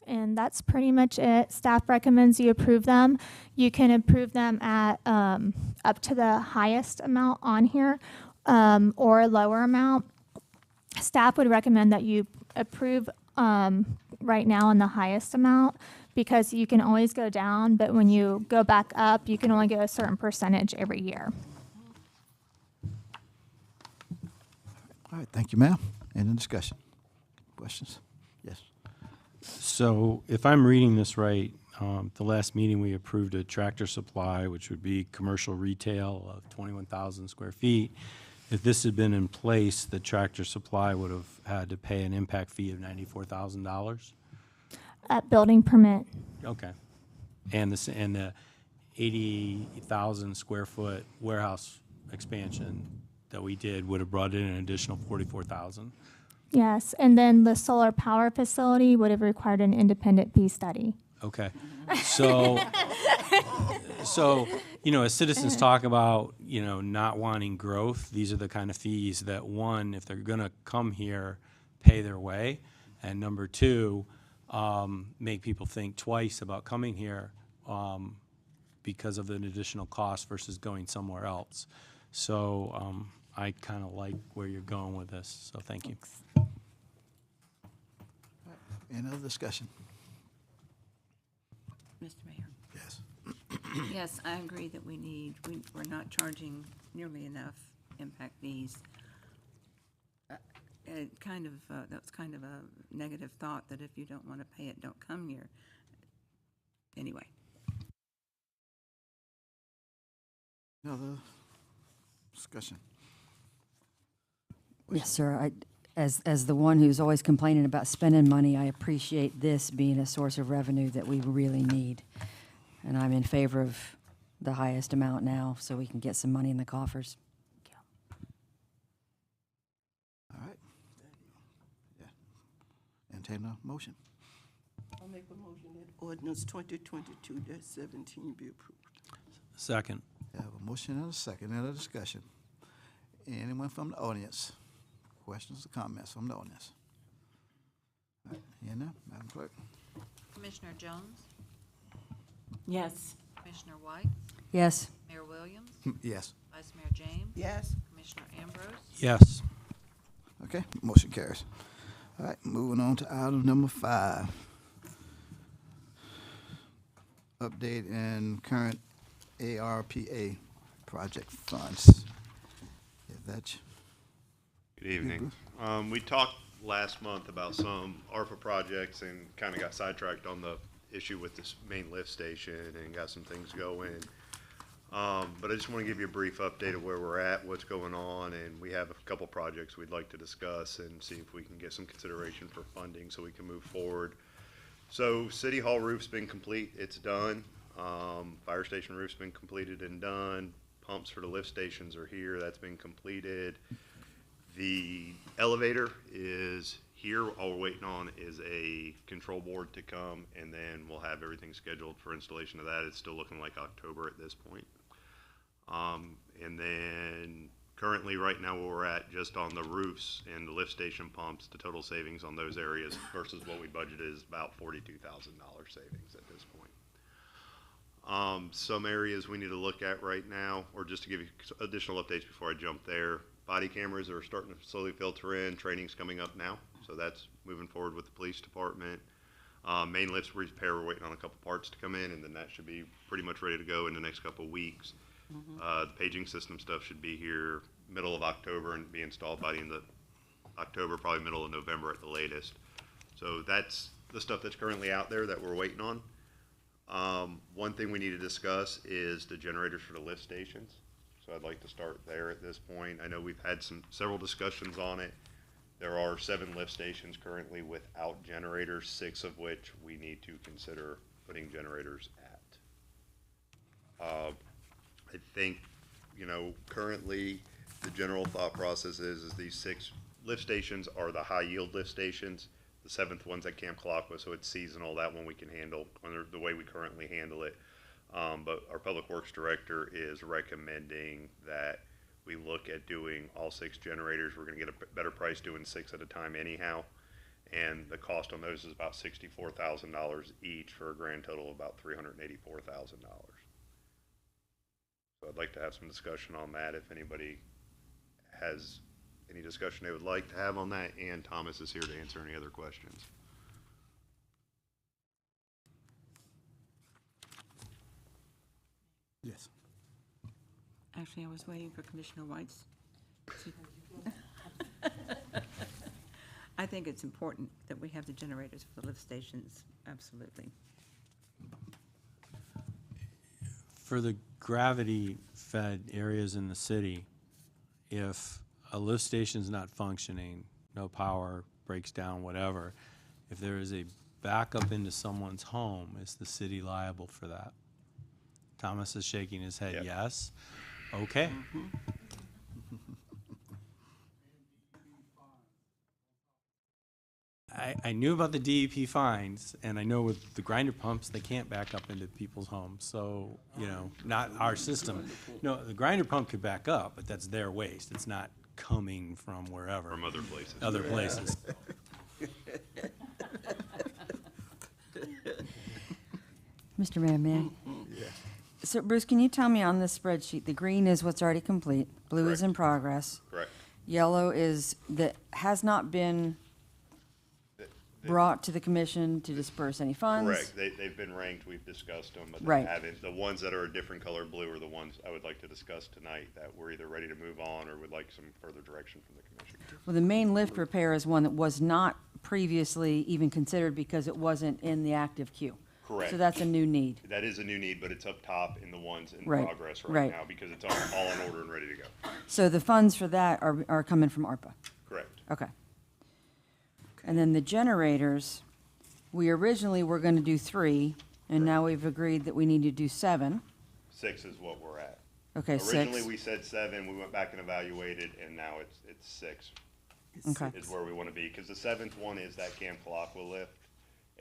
And that's pretty much it. Staff recommends you approve them. You can approve them at up to the highest amount on here or a lower amount. Staff would recommend that you approve right now on the highest amount because you can always go down, but when you go back up, you can only get a certain percentage every year. All right, thank you, ma'am. Any discussion? Questions? Yes. So if I'm reading this right, the last meeting we approved a tractor supply, which would be commercial retail of 21,000 square feet. If this had been in place, the tractor supply would have had to pay an impact fee of $94,000. Building permit. Okay. And the 80,000 square foot warehouse expansion that we did would have brought in an additional 44,000. Yes, and then the solar power facility would have required an independent fee study. Okay. So, as citizens talk about, not wanting growth, these are the kind of fees that, one, if they're going to come here, pay their way, and number two, make people think twice about coming here because of an additional cost versus going somewhere else. So I kind of like where you're going with this, so thank you. Any other discussion? Mr. Mayor. Yes. Yes, I agree that we're not charging nearly enough impact fees. That's kind of a negative thought that if you don't want to pay it, don't come here. Anyway. Another discussion? Yes, sir. As the one who's always complaining about spending money, I appreciate this being a source of revenue that we really need. And I'm in favor of the highest amount now so we can get some money in the coffers. All right. Yeah. Entertain a motion. I'll make a motion that ordinance 2022-17 be approved. Second. We have a motion and a second. Any other discussion? Anyone from the audience? Questions or comments from the audience? All right. Here now, Madam Clerk. Commissioner Jones, Yes. Commissioner White, Yes. Mayor Williams, Yes. Vice Mayor James, Yes. Commissioner Commissioner Ambrose. Yes. Okay, motion carries. All right, moving on to item number 5. Update and current ARPA project funds. Is that Good evening. We talked last month about some ARPA projects and kind of got sidetracked on the issue with this main lift station and got some things going. But I just want to give you a brief update of where we're at, what's going on, and we have a couple projects we'd like to discuss and see if we can get some consideration for funding so we can move forward. So City Hall roof's been complete, it's done. Fire station roof's been completed and done. Pumps for the lift stations are here, that's been completed. The elevator is here, all we're waiting on is a control board to come, and then we'll have everything scheduled for installation of that. It's still looking like October at this point. And then currently right now where we're at, just on the roofs and the lift station pumps, the total savings on those areas versus what we budgeted is about $42,000 savings at this point. Some areas we need to look at right now, or just to give you additional updates before I jump there, body cameras are starting to slowly filter in. Training's coming up now, so that's moving forward with the police department. Main lifts repair, we're waiting on a couple parts to come in, and then that should be pretty much ready to go in the next couple weeks. The paging system stuff should be here middle of October and be installed by the end of October, probably middle of November at the latest. So that's the stuff that's currently out there that we're waiting on. One thing we need to discuss is the generators for the lift stations. So I'd like to start there at this point. I know we've had several discussions on it. There are 7 lift stations currently without generators, 6 of which we need to consider putting generators at. I think, currently the general thought process is these 6 lift stations are the high yield lift stations. The 7th one's at Camp Colaqua, so it's seasonal. That one we can handle under the way we currently handle it. But our Public Works Director is recommending that we look at doing all 6 generators. We're going to get a better price doing 6 at a time anyhow. And the cost on those is about $64,000 each for a grand total of about $384,000. So I'd like to have some discussion on that if anybody has any discussion they would like to have on that, and Thomas is here to answer any other questions. yes? Actually, I was waiting for Commissioner White's. I think it's important that we have the generators for the lift stations, absolutely. For the gravity-fed areas in the city, if a lift station's not functioning, no power, breaks down, whatever, if there is a backup into someone's home, is the city liable for that? Thomas is shaking his head, Yep. yes. Okay. I knew about the DEP fines, and I know with the grinder pumps, they can't back up into people's homes, so, not our system. No, the grinder pump could back up, but that's their waste, it's not coming from wherever. From other places. Other places. Mr. Mayor, may I? So Bruce, can you tell me on this spreadsheet, the green is what's already complete, blue is in progress, Correct. yellow is that has not been brought to the commission to disperse any funds? Correct. They've been ranked, we've discussed them, but they Right. haven't. The ones that are a different color blue are the ones I would like to discuss tonight, that we're either ready to move on or would like some further direction from the commission. Well, the main lift repair is one that was not previously even considered because it wasn't in the active queue. Correct. So that's a new need. That is a new need, but it's up top in the ones in Right, progress right. right now because it's all in order and ready to go. So the funds for that are coming from ARPA? Correct. Okay. And then the generators, we originally were going to do 3, and now we've agreed that we need to do 7. 6 is what we're at. Okay, 6. Originally, we said 7, we went back and evaluated, and now it's 6. Okay. Is where we want to be, because the 7th one is that Camp Colaqua lift,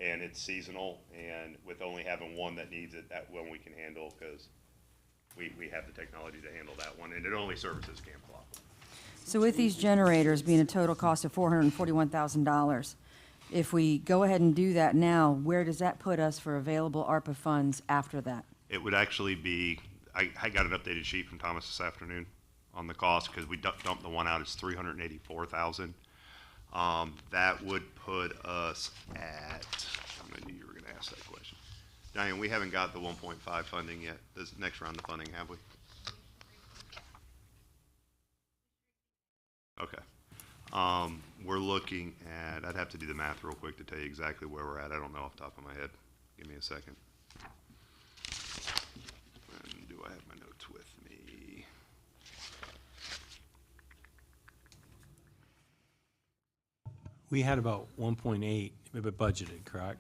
and it's seasonal, and with only having one that needs it, that one we can handle, because we have the technology to handle that one, and it only services Camp Colaqua. So with these generators being a total cost of $441,000, if we go ahead and do that now, where does that put us for available ARPA funds after that? It would actually be, I got an updated sheet from Thomas this afternoon on the cost, because we dumped the one out, it's 384,000. That would put us at, I knew you were gonna ask that question. Diane, we haven't got the 1.5 funding yet, this next round of funding, have we? Okay. We're looking at, I'd have to do the math real quick to tell you exactly where we're at. I don't know off the top of my head. Give me a second. And do I have my notes with me? We had about 1.8 budgeted, correct?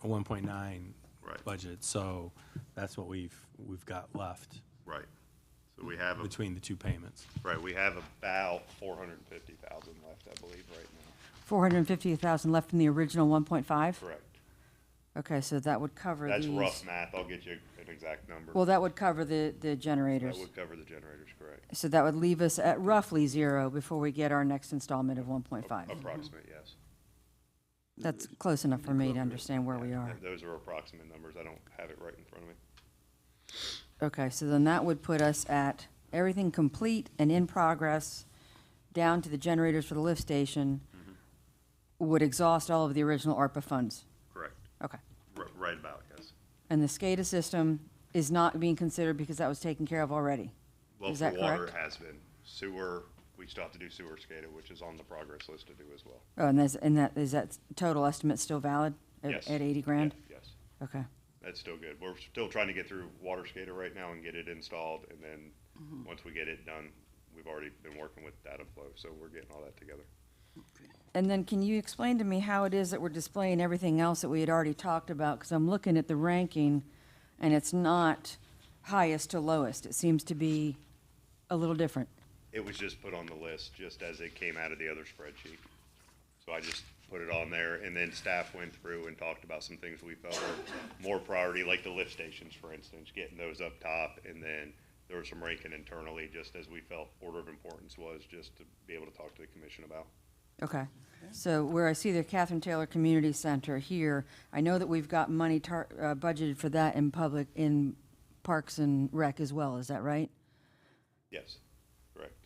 Or 1.9 Right. budgeted, so that's what we've got left Right. So we have, between the two payments. right, we have about 450,000 left, I believe, right now. 450,000 left in the original 1.5? Correct. Okay, so that would cover That's these. rough math. I'll get you an exact number. Well, that would cover the generators. That would cover the generators, correct. So that would leave us at roughly zero before we get our next installment of 1.5. Approximate, yes. That's close enough for me to understand where we are. And those are approximate numbers. I don't have it right in front of me. Okay, so then that would put us at everything complete and in progress, down to the generators for the lift station, would exhaust all of the original ARPA funds. Correct. Okay. Right about, yes. And the SCADA system is not being considered because that was taken care of already? Well, Is for that water, correct? it has been. Sewer, we still have to do sewer SCADA, which is on the progress list to do as well. Oh, and is that total estimate still valid? Yes. At 80 grand? Yeah, yes. Okay. That's still good. We're still trying to get through water SCADA right now and get it installed, and then once we get it done, we've already been working with data flow, so we're getting all that together. And then can you explain to me how it is that we're displaying everything else that we had already talked about? Because I'm looking at the ranking, and it's not highest to lowest. It seems to be a little different. It was just put on the list just as it came out of the other spreadsheet. So I just put it on there, and then staff went through and talked about some things we felt were more priority, like the lift stations, for instance, getting those up top, and then there was some ranking internally, just as we felt order of importance was, just to be able to talk to the commission about. Okay. So where I see the Catherine Taylor Community Center here, I know that we've got money budgeted for that in Parks and Rec as well. Is that right? Yes, correct.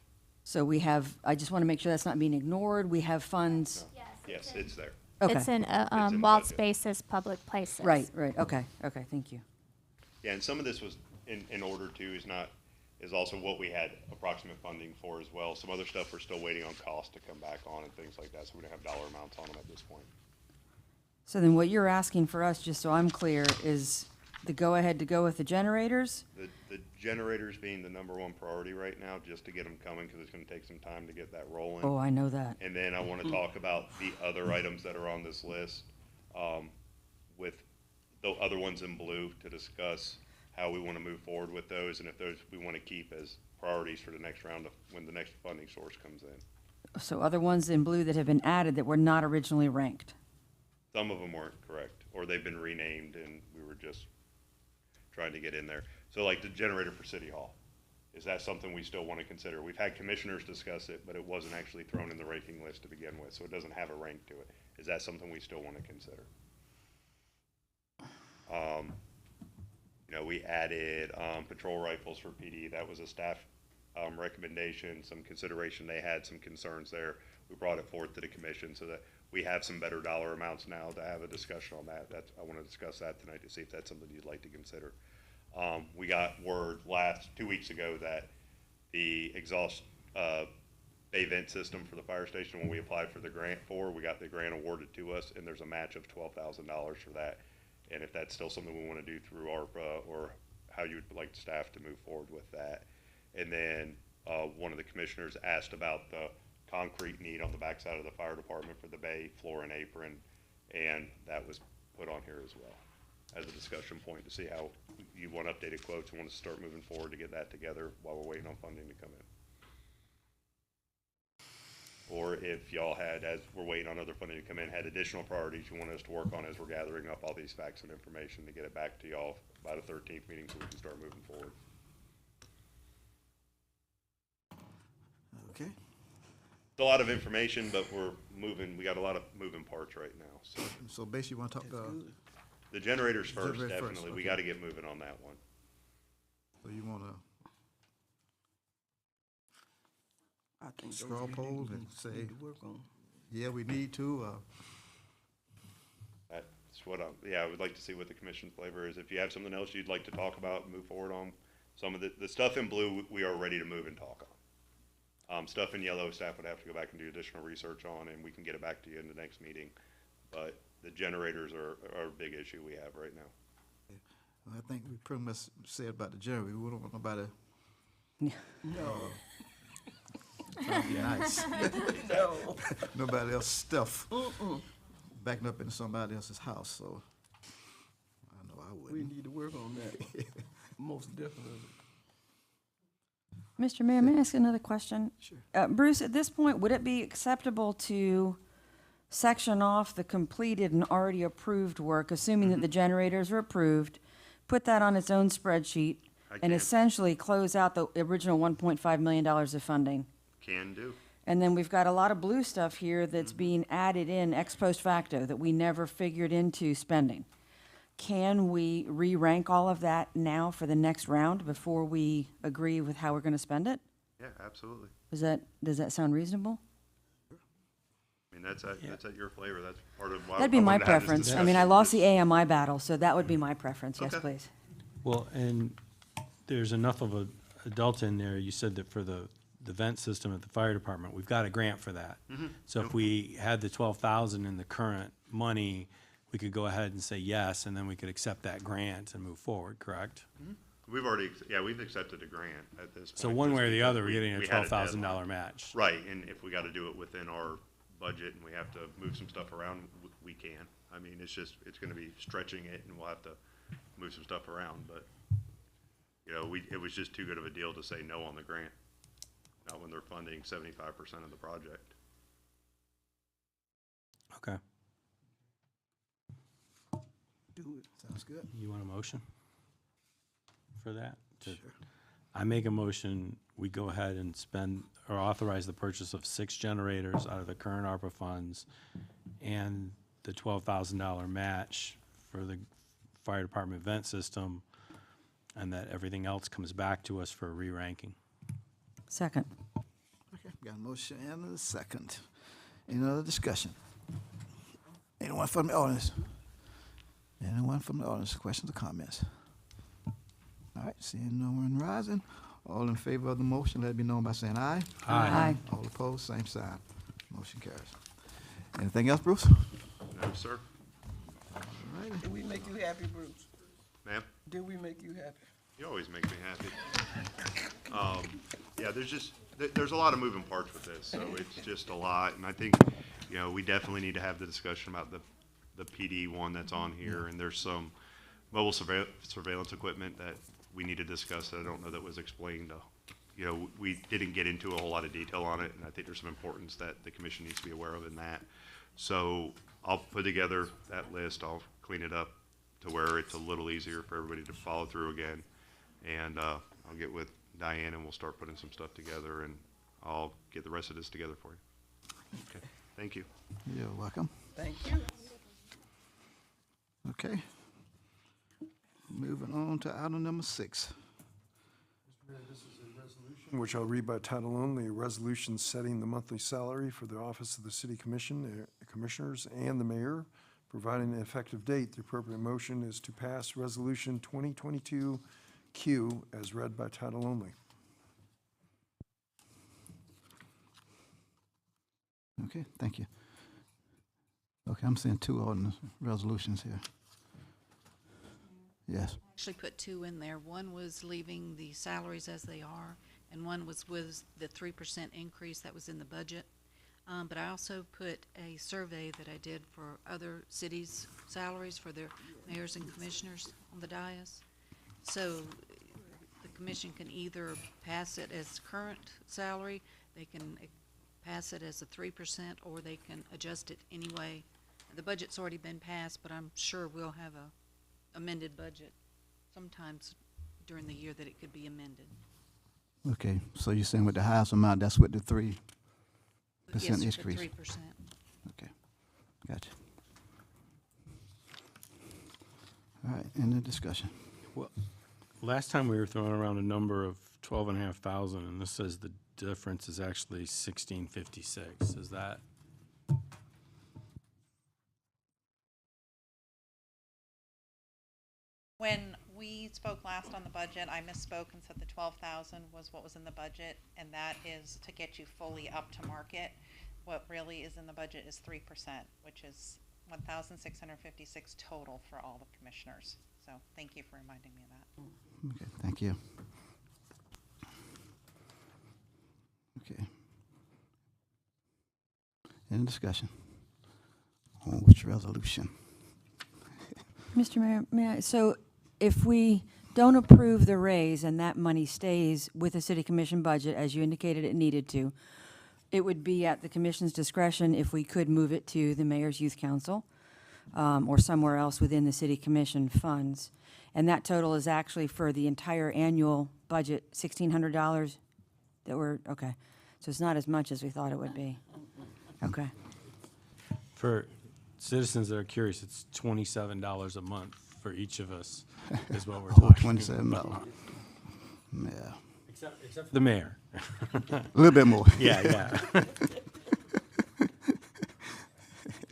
So we have, I just want to make sure that's not being ignored. We have funds. Yes, it's there. Okay. It's in It's in the wild budget. spaces, public places. Right, okay, thank you. Yeah, and some of this was in order to, is also what we had approximate funding for as well. Some other stuff we're still waiting on cost to come back on and things like that, so we don't have dollar amounts on them at this point. So then what you're asking for us, just so I'm clear, is the go-ahead to go with the generators? The generators being the number one priority right now, just to get them coming, because it's gonna take some time to get that rolling. Oh, I know that. And then I want to talk about the other items that are on this list, with the other ones in blue, to discuss how we want to move forward with those, and if those we want to keep as priorities for the next round of, when the next funding source comes in. So other ones in blue that have been added that were not originally ranked? Some of them weren't correct, or they've been renamed, and we were just trying to get in there. So like the generator for City Hall, is that something we still want to consider? We've had commissioners discuss it, but it wasn't actually thrown in the ranking list to begin with, so it doesn't have a rank to it. Is that something we still want to consider? We added patrol rifles for PD. That was a staff recommendation, some consideration. They had some concerns there. We brought it forth to the commission so that we have some better dollar amounts now to have a discussion on that. I want to discuss that tonight to see if that's something you'd like to consider. We got word 2 weeks ago that the exhaust bay vent system for the fire station, when we applied for the grant we got the grant awarded to us, and there's a match of $12,000 for that. And if that's still something we want to do through ARPA, or how you would like staff to move forward with that. And then one of the commissioners asked about the concrete need on the backside of the fire department for the bay floor and apron, and that was put on here as well as a discussion point to see how you want updated quotes and want to start moving forward to get that together while we're waiting on funding to come in. Or if y'all had, as we're waiting on other funding to come in, had additional priorities you want us to work on as we're gathering up all these facts and information to get it back to y'all by the 13th meeting so we can start moving forward. Okay. It's a lot of information, but we got a lot of moving parts right now, so. So basically, you want to talk, The generators first, Generator first, definitely. We okay. got to get moving on that one. so you want to, I think those straw we polls need and to- say, need to work on. yeah, we need to, That's what I would like to see what the commission flavor is. If you have something else you'd like to talk about and move forward on, some of the stuff in blue, we are ready to move and talk on. Stuff in yellow, staff would have to go back and do additional research on, and we can get it back to you in the next meeting. But the generators are a big issue we have right now. I think we pretty much said about the jury, we don't want nobody No, trying to be nice. no. Nobody else's stuff backing up into somebody else's house, so I know I We wouldn't. need to work on that, most definitely. Mr. Mayor, may I ask another question? Sure. Bruce, at this point, would it be acceptable to section off the completed and already approved work, assuming that the generators are approved, put that on its own spreadsheet, I and can. essentially close out the original $1.5 million of funding? Can do. And then we've got a lot of blue stuff here that's being added in ex post facto that we never figured into spending. Can we re-rank all of that now for the next round before we agree with how we're going to spend it? Yeah, absolutely. Does that sound reasonable? I mean, that's at your flavor. That's part of why. That'd be I my wanted to have this preference. I mean, I discussion. lost the AMI battle, so that would be my preference. Yes, Okay. please. Well, and there's enough of a delta in there. You said that for the vent system at the fire department, we've got a grant for that. So if we had the 12,000 in the current money, we could go ahead and say yes, and then we could accept that grant and move forward, correct? We've accepted a grant at this point. So one just way or the because other, we're getting a we had $12,000 deadline. match. Right, and if we gotta do it within our budget and we have to move some stuff around, we can. I mean, it's gonna be stretching it and we'll have to move some stuff around, but, you know, it was just too good of a deal to say no on the grant. Not when they're funding 75% of the project. Okay. Do it. Sounds good. You want a motion for that? Sure. I make a motion, we go ahead and spend, or authorize the purchase of 6 generators out of the current ARPA funds and the $12,000 match for the fire department vent system, and that everything else comes back to us for a re-ranking. Second. Okay, got a motion and a second. Any other discussion? Anyone from the audience? Anyone from the audience, questions or comments? All right, seeing no one rising, all in favor of the motion, let it be known by saying aye. Aye. All opposed, same sign. Motion carries. Anything else, Bruce? No, sir. All righty. Did we make you happy, Bruce? Ma'am? Did we make you happy? You always make me happy. Yeah, there's a lot of moving parts with this, so it's just a lot, and I think, you know, we definitely need to have the discussion about the PD one that's on here, and there's some mobile surveillance equipment that we need to discuss that I don't know that was explained. You know, we didn't get into a whole lot of detail on it, and I think there's some importance that the commission needs to be aware of in that. So I'll put together that list, I'll clean it up to where it's a little easier for everybody to follow through again. And I'll get with Diane and we'll start putting some stuff together, and I'll get the rest of this together for you. Okay, thank you. You're welcome. Thank you. Okay. Moving on to item number 6. This is a resolution which I'll read by title only, a resolution setting the monthly salary for the office of the city commissioners and the mayor, providing an effective date. The appropriate motion is to pass resolution 2022Q as read by title only. Okay, thank you. Okay, I'm seeing 2 ordinance resolutions here. Yes. Actually put 2 in there. One was leaving the salaries as they are, and one was the 3% increase that was in the budget. But I also put a survey that I did for other cities' salaries for their mayors and commissioners on the dais. So the commission can either pass it as current salary, they can pass it as a 3%, or they can adjust it anyway. The budget's already been passed, but I'm sure we'll have a amended budget sometimes during the year that it could be amended. Okay, so you're saying with the highest amount, that's with the 3% Yes, increase? the 3%. Okay, gotcha. All right, any discussion? Well, last time we were throwing around a number of 12,500, and this says the difference is actually 1656. Is that? When we spoke last on the budget, I misspoke and said the 12,000 was what was in the budget, and that is to get you fully up to market. What really is in the budget is 3%, which is 1,656 total for all the commissioners. So thank you for reminding me of that. Okay, thank you. Okay. Any discussion on which resolution? Mr. Mayor, may I, so if we don't approve the raise and that money stays with the city commission budget, as you indicated it needed to, it would be at the commission's discretion if we could move it to the mayor's youth council, or somewhere else within the city commission funds. And that total is actually for the entire annual budget, $1,600 that we're, okay. So it's not as much as we thought it would be. Okay. For citizens that are curious, it's $27 a month for each of us, is what we're Oh, talking $27. about. Yeah. Except for the mayor. A little bit more. Yeah, yeah. Not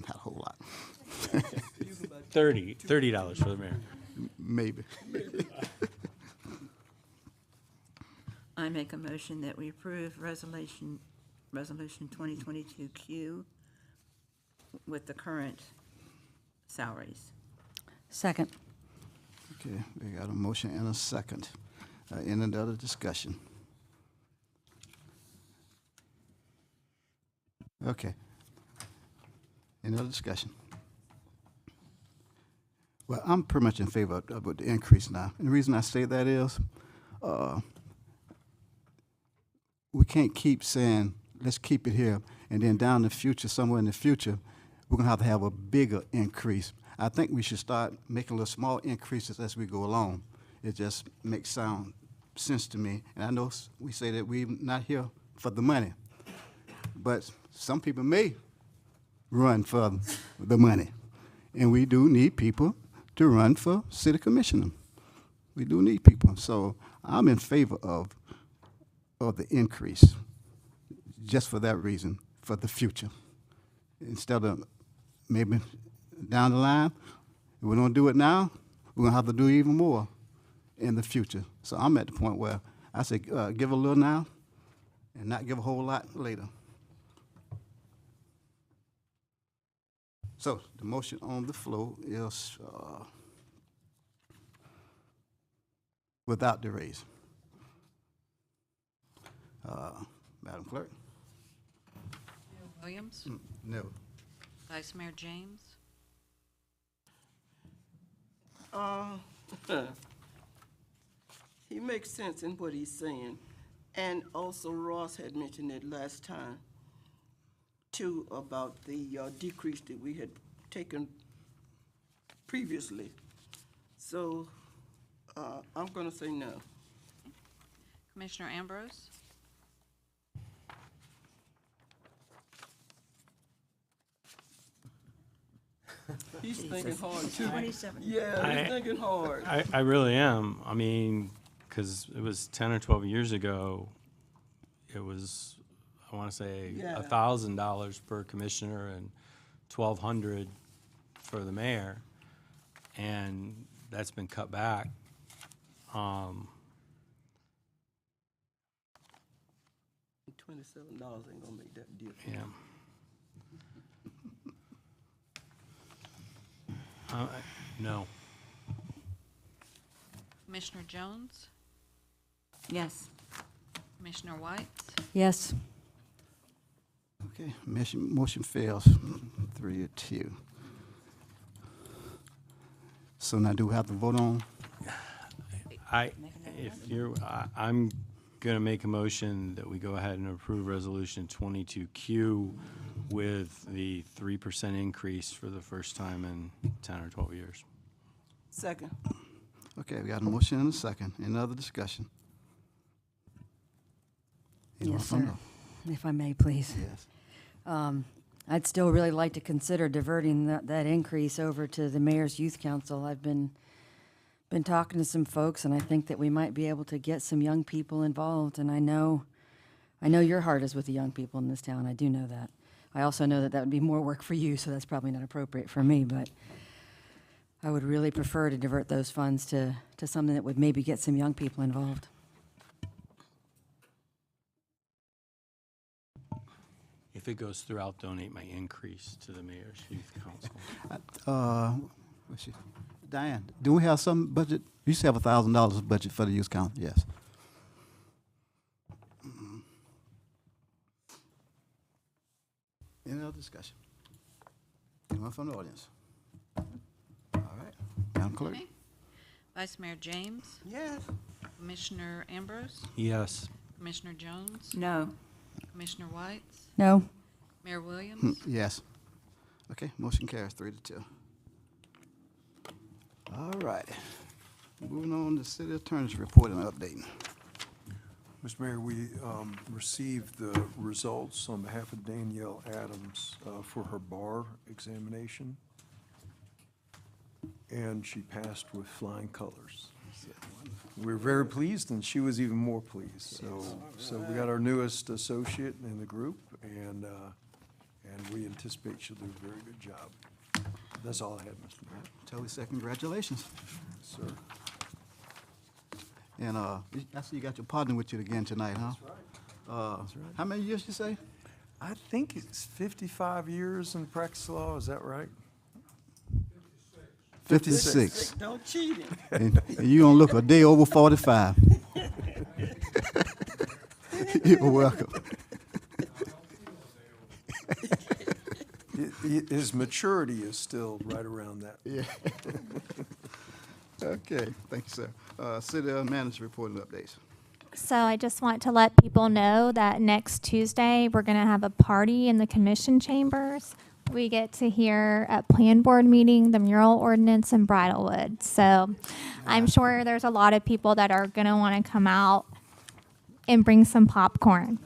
a whole lot. $30 for the mayor. Maybe. I make a motion that we approve resolution 2022Q with the current salaries. Second. Okay, we got a motion and a second. Any other discussion? Okay. Any other discussion? Well, I'm pretty much in favor of the increase now. And the reason I say that is, we can't keep saying, let's keep it here, and then down the future, somewhere in the future, we're gonna have a bigger increase. I think we should start making little small increases as we go along. It just makes sound sense to me. And I know we say that we're not here for the money, but some people may run for the money. And we do need people to run for city commissioner. We do need people. So I'm in favor of the increase, just for that reason, for the future. Instead of maybe down the line, if we don't do it now, we're gonna have to do even more in the future. So I'm at the point where I say give a little now and not give a whole lot later. So the motion on the floor is without the raise. Madam Clerk? Williams? No. Vice Mayor James? He makes sense in what he's saying. And also Ross had mentioned it last time, too, about the decrease that we had taken previously. So I'm gonna say no. Commissioner Ambrose? He's thinking hard too. 27. Yeah, he's thinking hard. I really am. I mean, because it was 10 or 12 years ago, it was, I want to say, Yeah. $1,000 per commissioner and $1,200 for the mayor, and that's been cut back. $27 ain't gonna make that difference. Yeah. No. Commissioner Jones? Yes. Commissioner White? Yes. Okay, motion fails, 3-2. So now do we have to vote on? I'm gonna make a motion that we go ahead and approve resolution 22Q with the 3% increase for the first time in 10 or 12 years. Second. Okay, we got a motion and a second. Any other discussion? Anyone Yes, from sir. If I may, please. Yes. I'd still really like to consider diverting that increase over to the mayor's youth council. I've been been talking to some folks, and I think that we might be able to get some young people involved. And I know your heart is with the young people in this town. I do know that. I also know that that would be more work for you, so that's probably not appropriate for me. But I would really prefer to divert those funds to something that would maybe get some young people involved. If it goes through, I'll donate my increase to the mayor's youth council. What's she- Diane, do we have some budget? You used to have $1,000 budget for the youth council, yes. Any other discussion? Anyone from the audience? All right, Madam Clerk. Okay. Vice Mayor James, Yes. Commissioner Ambrose, Yes. Commissioner Jones, No. Commissioner Whites, No? Mayor Williams. Yes. Okay, motion carries 3-2. All right. Moving on to city attorney's report and update. Mr. Mayor, we received the results on behalf of Danielle Adams for her bar examination, and she passed with flying colors. We were very pleased, and she was even more pleased. So we got our newest associate in the group, and we anticipate she'll do a very good job. That's all I had, Mr. Mayor. Totally second, congratulations. Sir. And I see you got your partner with you again tonight, huh? That's right. How many years you say? I think it's 55 years in practice law, is that right? 56. Don't cheat him. And you don't look a day over 45. You're welcome. His maturity is still right around that. Yeah. Okay, thank you, sir. City manager report and updates. So I just want to let people know that next Tuesday, we're going to have a party in the commission chambers. We get to hear at Plan Board meeting, the mural ordinance in Bridalwood. So I'm sure there's a lot of people that are going to want to come out and bring some popcorn.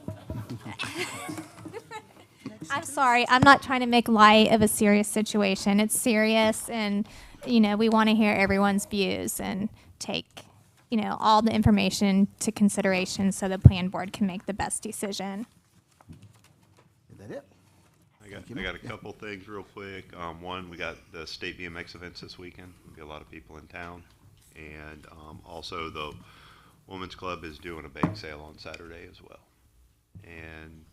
I'm sorry, I'm not trying to make light of a serious situation. It's serious, and, you know, we want to hear everyone's views and take, you know, all the information to consideration so the plan board can make the best decision. Is that it? I got a couple things real quick. One, we got the state BMX events this weekend. We got a lot of people in town. And also the Women's Club is doing a bake sale on Saturday as well. And,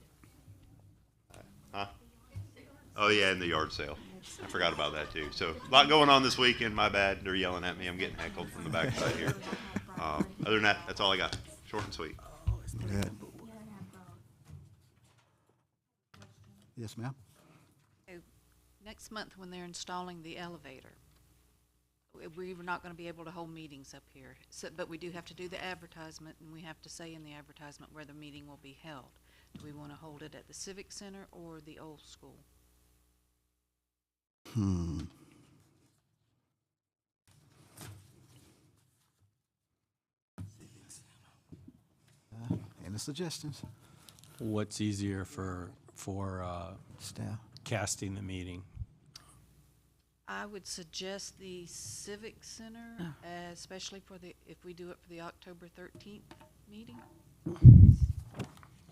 oh yeah, and the yard sale. I forgot about that too. So a lot going on this weekend, my bad. They're yelling at me. I'm getting heckled from the backside here. Other than that, that's all I got. Short and sweet. Good. Yes, ma'am. Next month, when they're installing the elevator, we're not going to be able to hold meetings up here. So, but we do have to do the advertisement, and we have to say in the advertisement where the meeting will be held. Do we want to hold it at the Civic Center or the old school? Any suggestions? What's easier for Staff. casting the meeting? I would suggest the Civic Center, especially for if we do it for the October 13th meeting.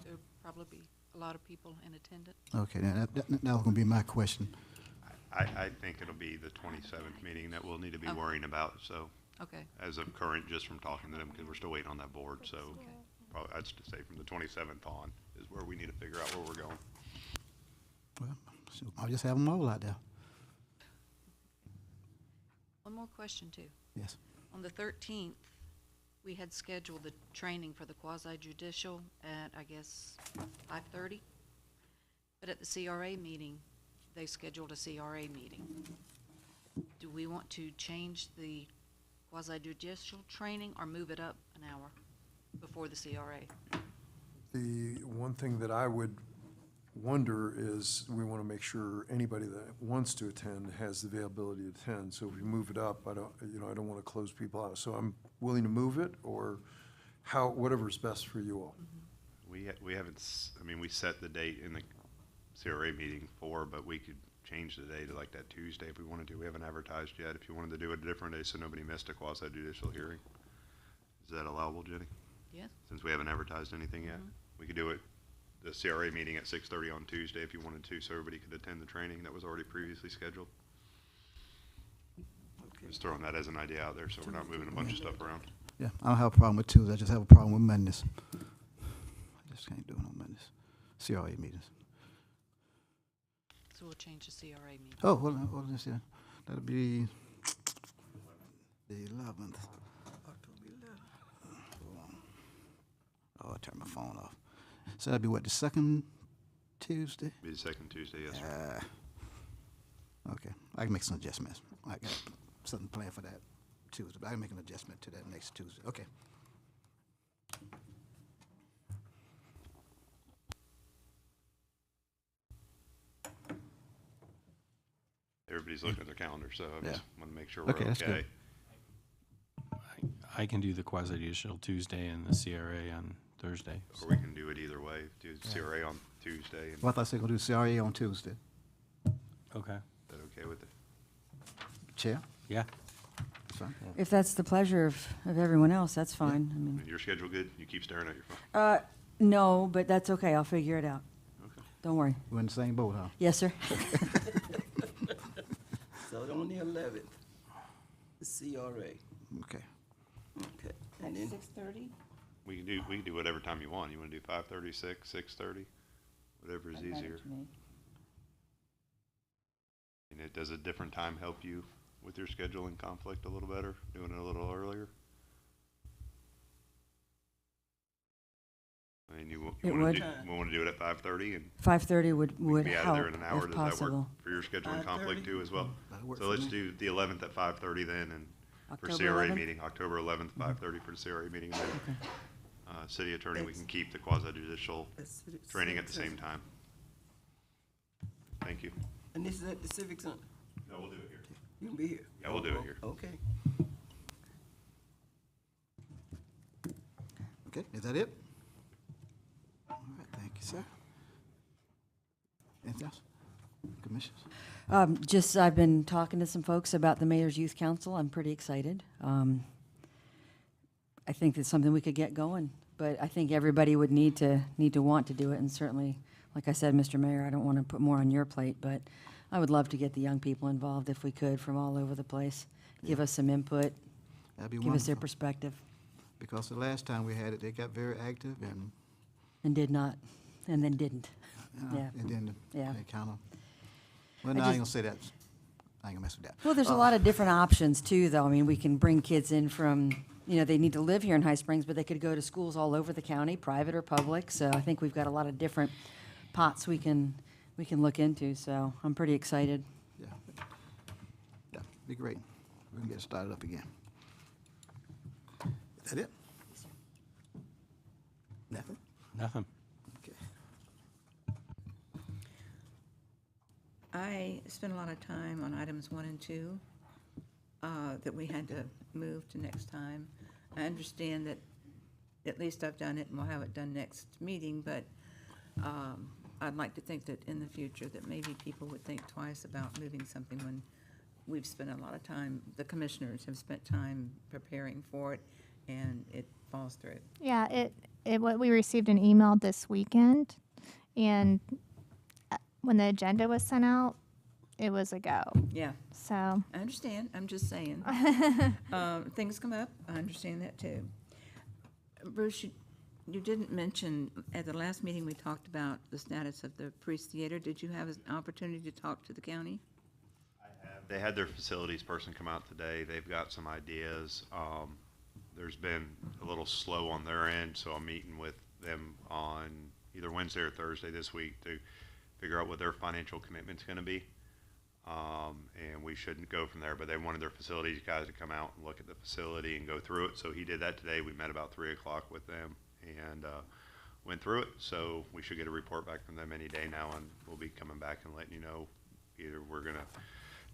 There'll probably be a lot of people in attendance. Okay, now that was gonna be my question. I think it'll be the 27th meeting that we'll need to be Okay. worrying about. So Okay. as of current, just from talking to them, because we're still waiting on that board. So probably I'd just say from the 27th on is where we need to figure out where we're going. Well, so I'll just have them all out there. One more question, too. Yes. On the 13th, we had scheduled the training for the quasi-judicial at, I guess, 5:30. But at the CRA meeting, they scheduled a CRA meeting. Do we want to change the quasi-judicial training or move it up an hour before the CRA? The one thing that I would wonder is we want to make sure anybody that wants to attend has the availability to attend. So if we move it up, I don't want to close people out. So I'm willing to move it, or whatever's best for you all. We haven't, we set the date in the CRA meeting but we could change the day to like that Tuesday if we wanted to. We haven't advertised yet. If you wanted to do it a different day so nobody missed a quasi judicial hearing. Is that allowable, Jenny? Yes. Since we haven't advertised anything yet? We could do it, the CRA meeting at 6:30 on Tuesday if you wanted to, so everybody could attend the training that was already previously scheduled. Just throwing that as an idea out there so we're not moving a bunch of stuff around. Yeah, I don't have a problem with Tuesday, I just have a problem with Mondays. I just can't do it on Mondays. CRA meetings. So we'll change the CRA meeting. Oh, hold on, let's see. That'll be the 11th. Hold on. Oh, I turned my phone off. So that'd be what, the second Tuesday? Be the second Tuesday, yes, sir. Okay, I can make some adjustments. I got something planned for that Tuesday, but I can make an adjustment to that next Tuesday. Okay. Everybody's looking at their calendar, so I just want to make sure we're Okay, that's good. I can do the quasi judicial Tuesday and the CRA on Thursday. Or we can do it either way, do CRA on Tuesday. And Well, I thought they were going to do CRA on Tuesday. Okay. is that okay with it? Chair? Yeah. That's fine. If that's the pleasure of everyone else, that's fine. I mean, Your schedule good? You keep staring at your phone? no, but that's okay. I'll figure it out. Okay. Don't worry. We're in the same boat, huh? Yes, sir. So on the 11th, the CRA. Okay. Okay. And then 6:30? We can do whatever time you want. You want to do 5:30, 6:30, whatever is easier. And does a different time help you with your scheduling conflict a little better, doing it a little earlier? I mean, you It want would. to do it at 5:30 and 5:30 would we can be out of help there in an hour. if Does that possible. work for your scheduling conflict 5:30? too as well? That'll work So for let's me. do the 11th at 5:30 then, and for October CRA 11th? meeting, October 11th, 5:30 for the CRA meeting. And then, city attorney, we can keep the quasi judicial training at the same time. Thank you. And this is at the Civic Center. No, we'll do it here. You can be here. Yeah, we'll do it here. Okay. Okay, is that it? All right, thank you, sir. Anything else? Commissioners? Just, I've been talking to some folks about the Mayor's Youth Council. I'm pretty excited. I think it's something we could get going, but I think everybody would need to want to do it, and certainly, like I said, Mr. Mayor, I don't want to put more on your plate, but I would love to get the young people involved if we could from all over the place. Give us some input, That'd be give us their wonderful. perspective, Because the last time we had it, they got very active and did not, and then didn't. Yeah. and then Yeah. they kind of, well, I no, I ain't just- gonna say that. I ain't gonna mess with that. Well, there's a lot of different options too, though. I mean, we can bring kids in from, they need to live here in High Springs, but they could go to schools all over the county, private or public. So I think we've got a lot of different pots we can look into. So I'm pretty excited. Yeah. Yeah, be great. We can get started up again. Is that it? Nothing? Nothing. Okay. I spent a lot of time on items 1 and 2 that we had to move to next time. I understand that at least I've done it and we'll have it done next meeting, but I'd like to think that in the future that maybe people would think twice about moving something when we've spent a lot of time, the commissioners have spent time preparing for it and it falls through. Yeah, we received an email this weekend, and when the agenda was sent out, it was a go. Yeah, So, I understand. I'm just saying. Things come up. I understand that too. Bruce, you didn't mention, at the last meeting, we talked about the status of the Priest Theater. Did you have an opportunity to talk to the county? They had their facilities person come out today. They've got some ideas. There's been a little slow on their end, so I'm meeting with them on either Wednesday or Thursday this week to figure out what their financial commitment's going to be. And we shouldn't go from there, but they wanted their facilities guys to come out and look at the facility and go through it. So he did that today. We met about 3 o'clock with them and went through it. So we should get a report back from them any day now, and we'll be coming back and letting you know either we're going to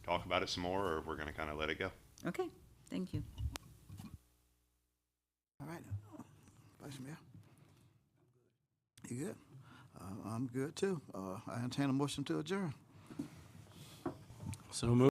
talk about it some more or we're going to kind of let it go. Okay, thank you. All right. Vice Mayor? You good? I'm good too. I entertain a motion to adjourn. So moved.